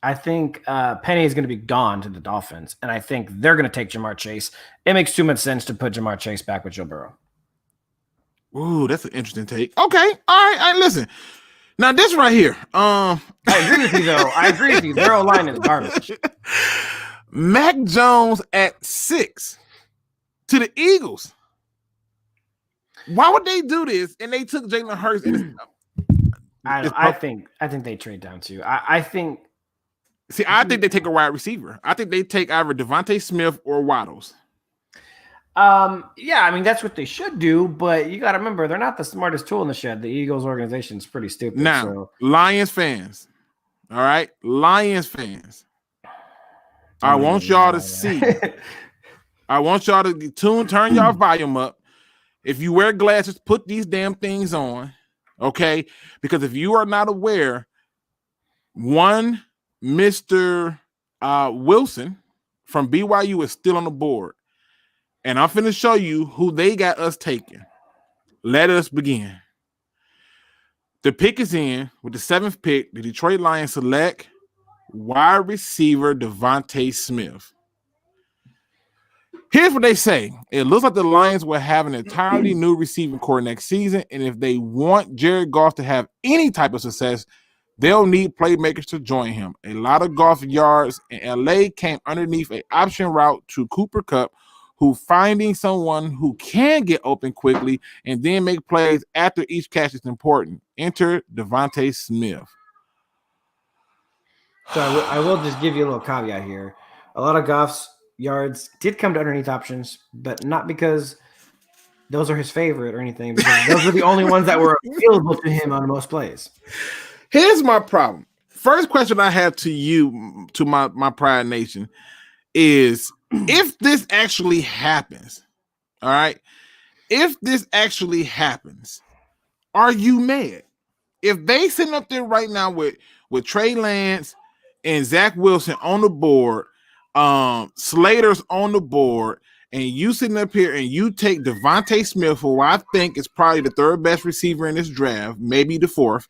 I think Penny is going to be gone to the Dolphins, and I think they're going to take Jamar Chase. It makes too much sense to put Jamar Chase back with Joe Burrow. Ooh, that's an interesting take. Okay, all right, listen. Now this right here. I agree with you, though. I agree with you. Their O-line is garbage. Mac Jones at 6 to the Eagles. Why would they do this? And they took Jalen Hurts. I think they trade down too. I think. See, I think they take a wide receiver. I think they take either Devontae Smith or Waddles. Yeah, I mean that's what they should do, but you got to remember they're not the smartest tool in the shed. The Eagles organization is pretty stupid. Now, Lions fans, all right, Lions fans, I want y'all to see. I want y'all to turn y'all volume up. If you wear glasses, put these damn things on, okay? Because if you are not aware, one Mr. Wilson from BYU is still on the board. And I'm finna show you who they got us taking. Let us begin. The pick is in with the 7th pick. The Detroit Lions select wide receiver DeVonta Smith. Here's what they say. It looks like the Lions will have an entirely new receiving core next season, and if they want Jared Goff to have any type of success, they'll need playmakers to join him. A lot of Goff yards in LA came underneath an option route to Cooper Kupp, who finding someone who can get open quickly and then make plays after each catch is important. Enter DeVonta Smith. So I will just give you a little caveat here. A lot of Goff's yards did come to underneath options, but not because those are his favorite or anything, because those were the only ones that were available to him on most plays. Here's my problem. First question I have to you, to my Pride Nation, is if this actually happens, all right, if this actually happens, are you mad? If they sitting up there right now with Trey Lance and Zach Wilson on the board, Slater's on the board, and you sitting up here and you take DeVonta Smith, who I think is probably the 3rd best receiver in this draft, maybe the 4th.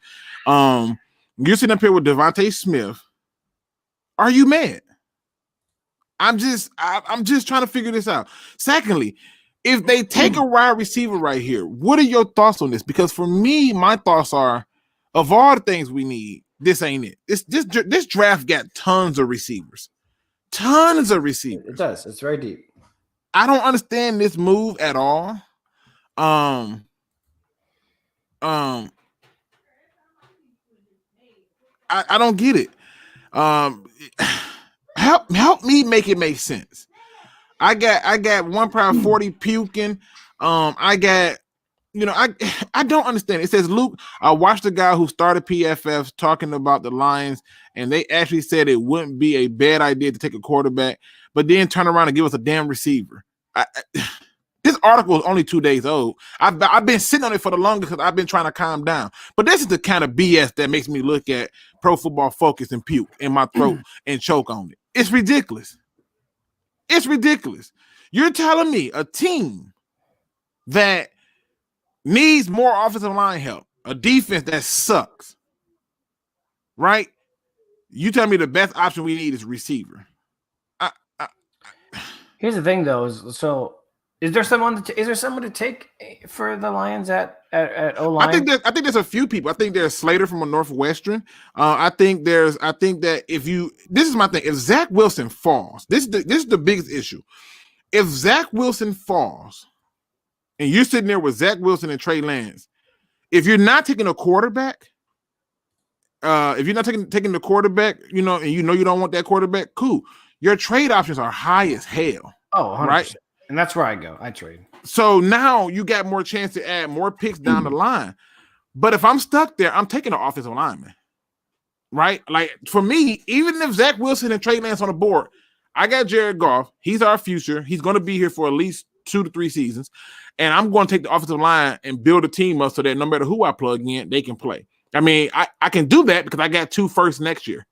You're sitting up here with DeVonta Smith. Are you mad? I'm just trying to figure this out. Secondly, if they take a wide receiver right here, what are your thoughts on this? Because for me, my thoughts are, of all the things we need, this ain't it. This draft got tons of receivers. Tons of receivers. It does. It's very deep. I don't understand this move at all. I don't get it. Help me make it make sense. I got one Pride40 puking. I don't understand. It says, Luke, I watched the guy who started PFF talking about the Lions, and they actually said it wouldn't be a bad idea to take a quarterback, but then turn around and give us a damn receiver. This article is only 2 days old. I've been sitting on it for the longest because I've been trying to calm down. But this is the kind of BS that makes me look at Pro Football Focus and puke in my throat and choke on it. It's ridiculous. It's ridiculous. You're telling me a team that needs more offensive line help, a defense that sucks, right? You tell me the best option we need is receiver. Here's the thing, though. Is there someone to take for the Lions at O-line? I think there's a few people. I think there's Slater from a Northwestern. I think that this is my thing. If Zach Wilson falls, this is the biggest issue. If Zach Wilson falls, and you're sitting there with Zach Wilson and Trey Lance, if you're not taking a quarterback, if you're not taking the quarterback, and you don't want that quarterback, cool. Your trade options are high as hell. Oh, 100%. Right? And that's where I go. I trade. So now you got more chance to add more picks down the line. But if I'm stuck there, I'm taking an offensive lineman. Right? Like, for me, even if Zach Wilson and Trey Lance on the board, I got Jared Goff. He's our future. He's going to be here for at least 2 to 3 seasons. And I'm going to take the offensive line and build a team up so that no matter who I plug in, they can play. I mean, I can do that because I got 2 firsts next year.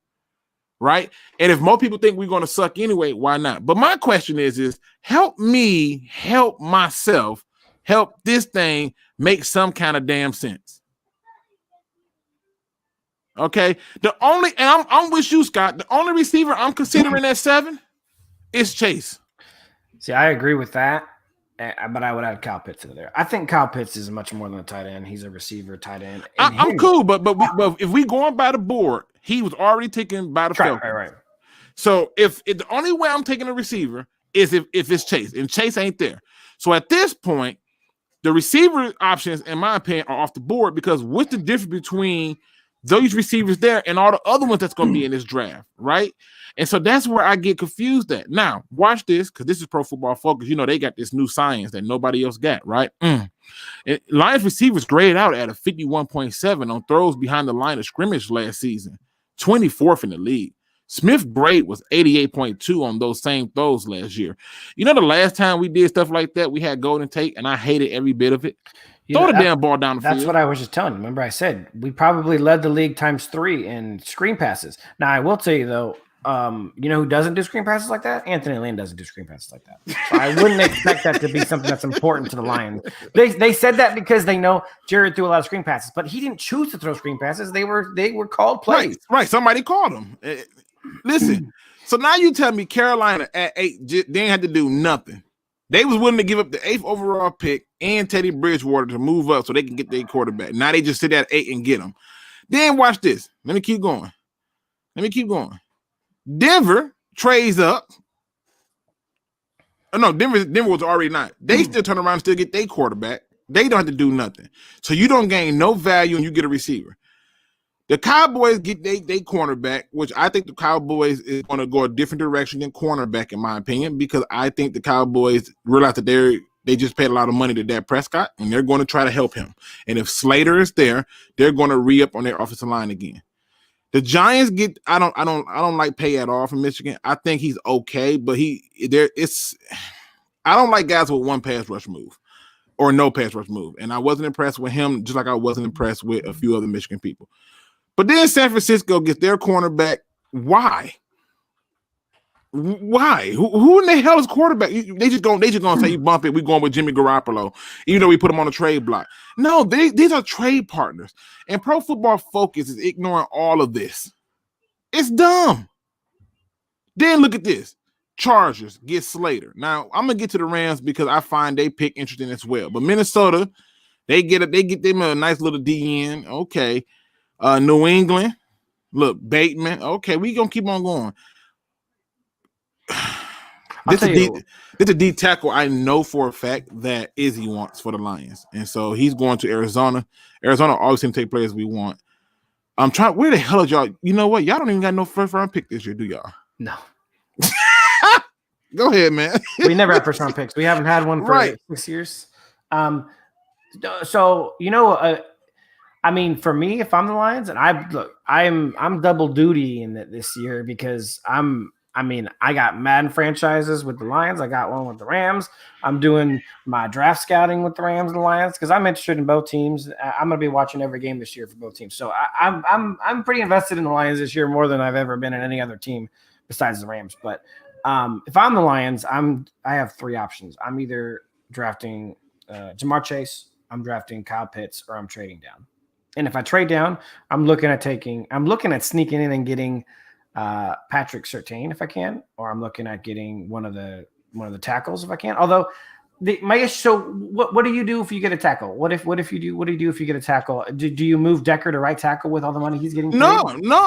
Right? And if most people think we're going to suck anyway, why not? But my question is help me help myself, help this thing make some kind of damn sense. Okay? I'm with you, Scott. The only receiver I'm considering at 7 is Chase. See, I agree with that, but I would add Kyle Pitts in there. I think Kyle Pitts is much more than a tight end. He's a receiver, tight end. I'm cool, but if we going by the board, he was already taken by the Falcons. Right. So if the only way I'm taking a receiver is if it's Chase, and Chase ain't there. So at this point, the receiver options, in my opinion, are off the board because what's the difference between those receivers there and all the other ones that's going to be in this draft, right? And so that's where I get confused at. Now, watch this, because this is Pro Football Focus. They got this new science that nobody else got, right? Lions receivers graded out at a 51.7 on throws behind the line of scrimmage last season, 24th in the league. Smith grade was 88.2 on those same throws last year. The last time we did stuff like that, we had Golden Tate, and I hated every bit of it. Throw the damn ball down the field. That's what I was just telling you. Remember I said we probably led the league times 3 in screen passes. Now, I will tell you, though, you know who doesn't do screen passes like that? Anthony Lynn doesn't do screen passes like that. So I wouldn't expect that to be something that's important to the Lions. They said that because they know Jared threw a lot of screen passes, but he didn't choose to throw screen passes. They were called plays. Right. Somebody called him. Listen. So now you tell me Carolina at 8 didn't have to do nothing. They was willing to give up the 8th overall pick and Teddy Bridgewater to move up so they can get their quarterback. Now they just sit at 8 and get them. Then watch this. Let me keep going. Denver trades up. Oh, no, Denver was already not. They still turn around and still get their quarterback. They don't have to do nothing. So you don't gain no value and you get a receiver. The Cowboys get they cornerback, which I think the Cowboys is going to go a different direction than cornerback, in my opinion, because I think the Cowboys realize that they just paid a lot of money to Dak Prescott, and they're going to try to help him. And if Slater is there, they're going to re-up on their offensive line again. The Giants get I don't like Pay at all from Michigan. I think he's okay, but I don't like guys with one pass rush move or no pass rush move. And I wasn't impressed with him, just like I wasn't impressed with a few other Michigan people. But then San Francisco gets their cornerback. Why? Who in the hell is quarterback? They just gonna say you bump it. We going with Jimmy Garoppolo, even though we put him on a trade block. No, these are trade partners. And Pro Football Focus is ignoring all of this. It's dumb. Then look at this. Chargers get Slater. Now I'm gonna get to the Rams because I find they pick interesting as well. But Minnesota, they get them a nice little DN. Okay. New England, look, Bateman. Okay, we gonna keep on going. This is a D tackle I know for a fact that Izzy wants for the Lions, and so he's going to Arizona. Arizona always seems to take players we want. I'm trying. Where the hell are y'all? You know what? Y'all don't even got no first round pick this year, do y'all? No. Go ahead, man. We never have first round picks. We haven't had one for 6 years. So you know. I mean, for me, if I'm the Lions, and I'm double duty in this year because I got Madden franchises with the Lions. I got one with the Rams. I'm doing my draft scouting with the Rams and the Lions because I'm interested in both teams. I'm going to be watching every game this year for both teams. So I'm pretty invested in the Lions this year more than I've ever been in any other team besides the Rams. But if I'm the Lions, I have 3 options. I'm either drafting Jamar Chase, I'm drafting Kyle Pitts, or I'm trading down. And if I trade down, I'm looking at sneaking in and getting Patrick Surtain if I can, or I'm looking at getting one of the tackles if I can. Although what do you do if you get a tackle? What do you do if you get a tackle? Do you move Decker to right tackle with all the money he's getting? No.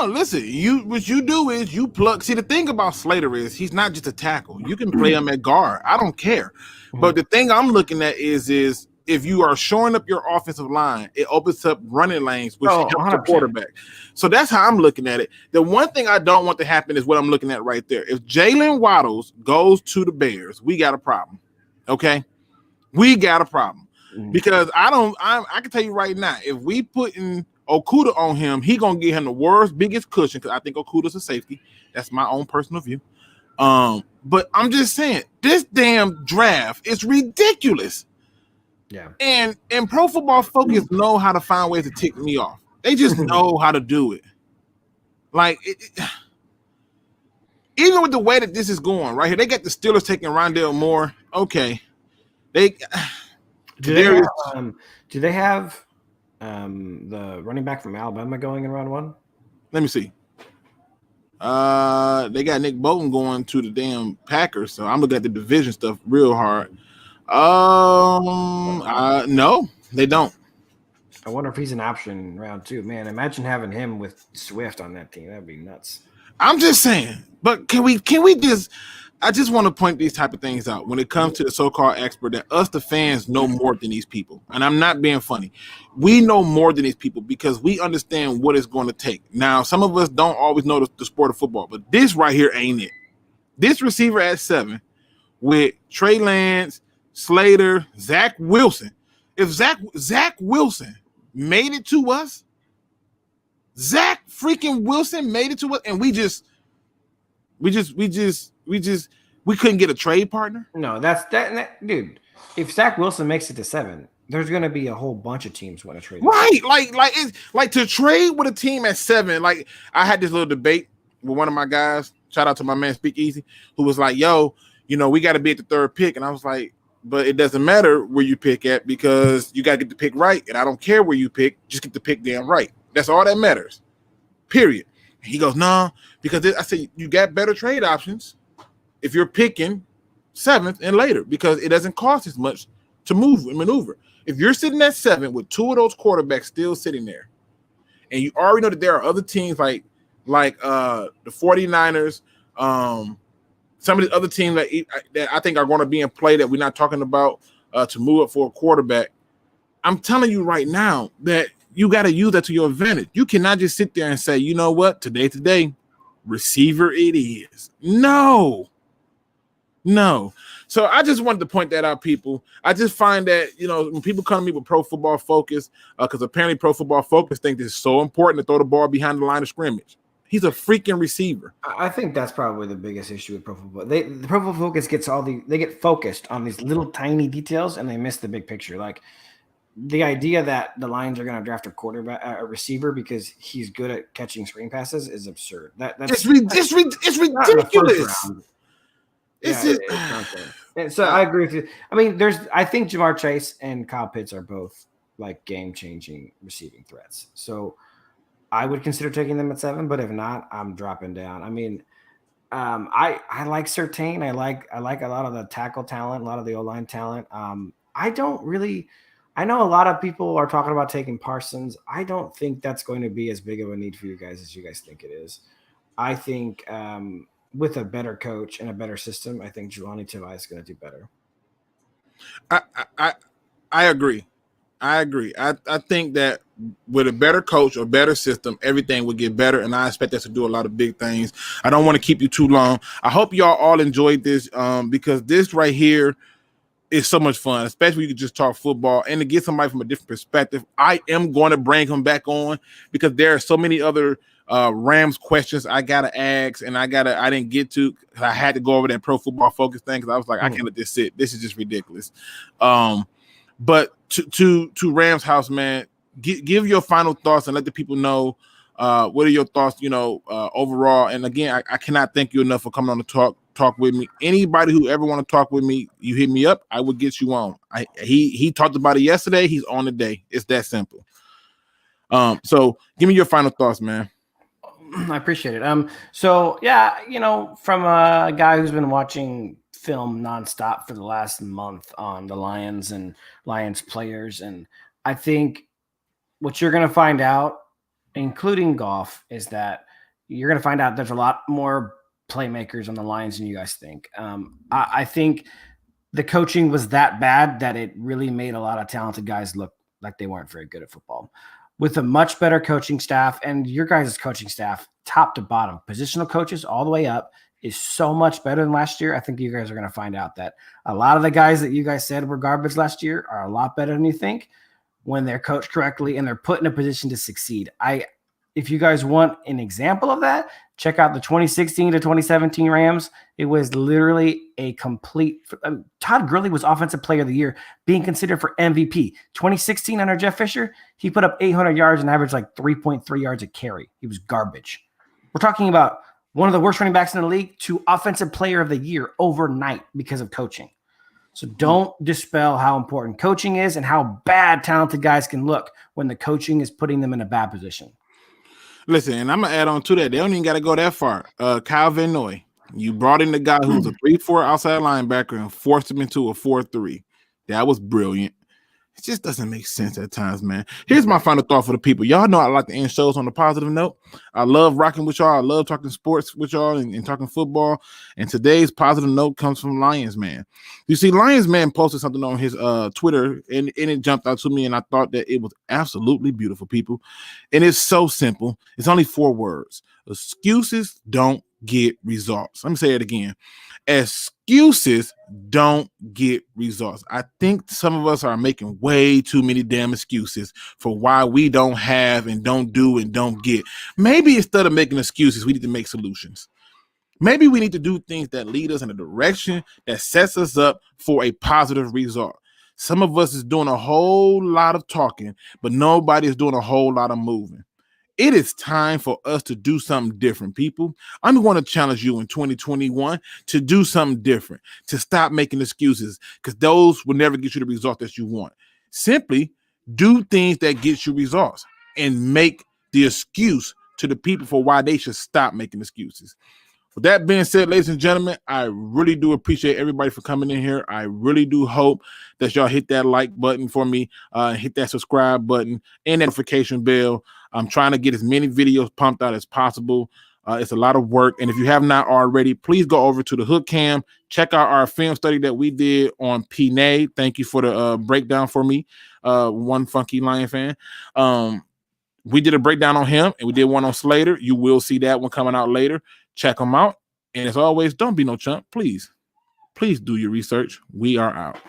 Listen, what you do is you plug. See, the thing about Slater is he's not just a tackle. You can play him at guard. I don't care. Mm-hmm. But the thing I'm looking at is if you are showing up your offensive line, it opens up running lanes, which helps the quarterback. So that's how I'm looking at it. The one thing I don't want to happen is what I'm looking at right there. If Jalen Waddles goes to the Bears, we got a problem. Okay? We got a problem. Because I can tell you right now, if we put in Okudah on him, he going to get him the world's biggest cushion because I think Okudah's a safety. That's my own personal view. But I'm just saying, this damn draft is ridiculous. Yeah. And Pro Football Focus know how to find ways to tick me off. They just know how to do it. Like, even with the way that this is going right here, they got the Steelers taking Rondale Moore. Okay. Do they have the running back from Alabama going in round 1? Let me see. They got Nick Bolton going to the damn Packers, so I'm looking at the division stuff real hard. No, they don't. I wonder if he's an option in round 2. Man, imagine having him with Swift on that team. That'd be nuts. I'm just saying. But can we just I just want to point these type of things out when it comes to the so-called expert that us, the fans, know more than these people. And I'm not being funny. We know more than these people because we understand what it's going to take. Now, some of us don't always know the sport of football, but this right here ain't it. This receiver at 7 with Trey Lance, Slater, Zach Wilson. If Zach Wilson made it to us, Zach freaking Wilson made it to us, and we couldn't get a trade partner. No, that dude. If Zach Wilson makes it to 7, there's going to be a whole bunch of teams want to trade. Right, like to trade with a team at 7. Like I had this little debate with one of my guys. shout out to my man SpeakEZ, who was like, yo, we got to be at the third pick. And I was like, but it doesn't matter where you pick at because you got to get the pick right. And I don't care where you pick. Just get the pick damn right. That's all that matters. Period. And he goes, no, because I said, you got better trade options if you're picking 7th and later because it doesn't cost as much to move and maneuver. If you're sitting at 7 with 2 of those quarterbacks still sitting there, and you already know that there are other teams like the 49ers, some of the other teams that I think are going to be in play that we're not talking about to move up for a quarterback. I'm telling you right now that you got to use that to your advantage. You cannot just sit there and say, you know what, today, receiver it is. No. So I just wanted to point that out, people. I just find that, when people come to me with Pro Football Focus, because apparently Pro Football Focus thinks it's so important to throw the ball behind the line of scrimmage. He's a freaking receiver. I think that's probably the biggest issue with Pro Football. The Pro Football Focus they get focused on these little tiny details and they miss the big picture. Like the idea that the Lions are going to draft a receiver because he's good at catching screen passes is absurd. It's ridiculous. And so I agree with you. I mean, I think Jamar Chase and Kyle Pitts are both like game-changing receiving threats. So I would consider taking them at 7, but if not, I'm dropping down. I mean, I like Surtain. I like a lot of the tackle talent, a lot of the O-line talent. I know a lot of people are talking about taking Parsons. I don't think that's going to be as big of a need for you guys as you guys think it is. I think with a better coach and a better system, I think Jelani Tavai is going to do better. I agree. I think that with a better coach or better system, everything would get better, and I expect us to do a lot of big things. I don't want to keep you too long. I hope y'all all enjoyed this because this right here is so much fun, especially when you can just talk football and to get somebody from a different perspective. I am going to bring him back on because there are so many other Rams questions I gotta ask, and I didn't get to. I had to go over that Pro Football Focus thing because I was like, I can't let this sit. This is just ridiculous. But to Rams House, man, give your final thoughts and let the people know what are your thoughts, overall. And again, I cannot thank you enough for coming on to talk with me. Anybody who ever want to talk with me, you hit me up, I will get you on. He talked about it yesterday. He's on today. It's that simple. So give me your final thoughts, man. I appreciate it. So yeah, from a guy who's been watching film nonstop for the last month on the Lions and Lions players, and I think what you're going to find out, including Goff, is that you're going to find out there's a lot more playmakers on the Lions than you guys think. I think the coaching was that bad that it really made a lot of talented guys look like they weren't very good at football. With a much better coaching staff, and your guys' coaching staff, top to bottom, positional coaches all the way up, is so much better than last year. I think you guys are going to find out that a lot of the guys that you guys said were garbage last year are a lot better than you think when they're coached correctly and they're put in a position to succeed. If you guys want an example of that, check out the 2016 to 2017 Rams. It was literally a complete Todd Gurley was Offensive Player of the Year, being considered for MVP. 2016 under Jeff Fisher, he put up 800 yards and averaged like 3.3 yards a carry. He was garbage. We're talking about one of the worst running backs in the league to Offensive Player of the Year overnight because of coaching. So don't dispel how important coaching is and how bad talented guys can look when the coaching is putting them in a bad position. Listen, and I'm going to add on to that. They don't even got to go that far. Kyle Van Noy, you brought in the guy who's a 3-4 outside linebacker and forced him into a 4-3. That was brilliant. It just doesn't make sense at times, man. Here's my final thought for the people. Y'all know I like to end shows on a positive note. I love rocking with y'all. I love talking sports with y'all and talking football. And today's positive note comes from Lions Man. You see, Lions Man posted something on his Twitter, and it jumped out to me, and I thought that it was absolutely beautiful, people. And it's so simple. It's only 4 words. Excuses don't get results. Let me say it again. Excuses don't get results. I think some of us are making way too many damn excuses for why we don't have and don't do and don't get. Maybe instead of making excuses, we need to make solutions. Maybe we need to do things that lead us in a direction that sets us up for a positive result. Some of us is doing a whole lot of talking, but nobody is doing a whole lot of moving. It is time for us to do something different, people. I'm going to challenge you in 2021 to do something different, to stop making excuses, because those will never get you the result that you want. Simply do things that get you results and make the excuse to the people for why they should stop making excuses. With that being said, ladies and gentlemen, I really do appreciate everybody for coming in here. I really do hope that y'all hit that like button for me, hit that subscribe button and that notification bell. I'm trying to get as many videos pumped out as possible. It's a lot of work. And if you have not already, please go over to the Hook Cam. Check out our film study that we did on P-Nay. Thank you for the breakdown for me, one funky Lion fan. We did a breakdown on him, and we did one on Slater. You will see that one coming out later. Check them out. And as always, don't be no chump. Please do your research. We are out.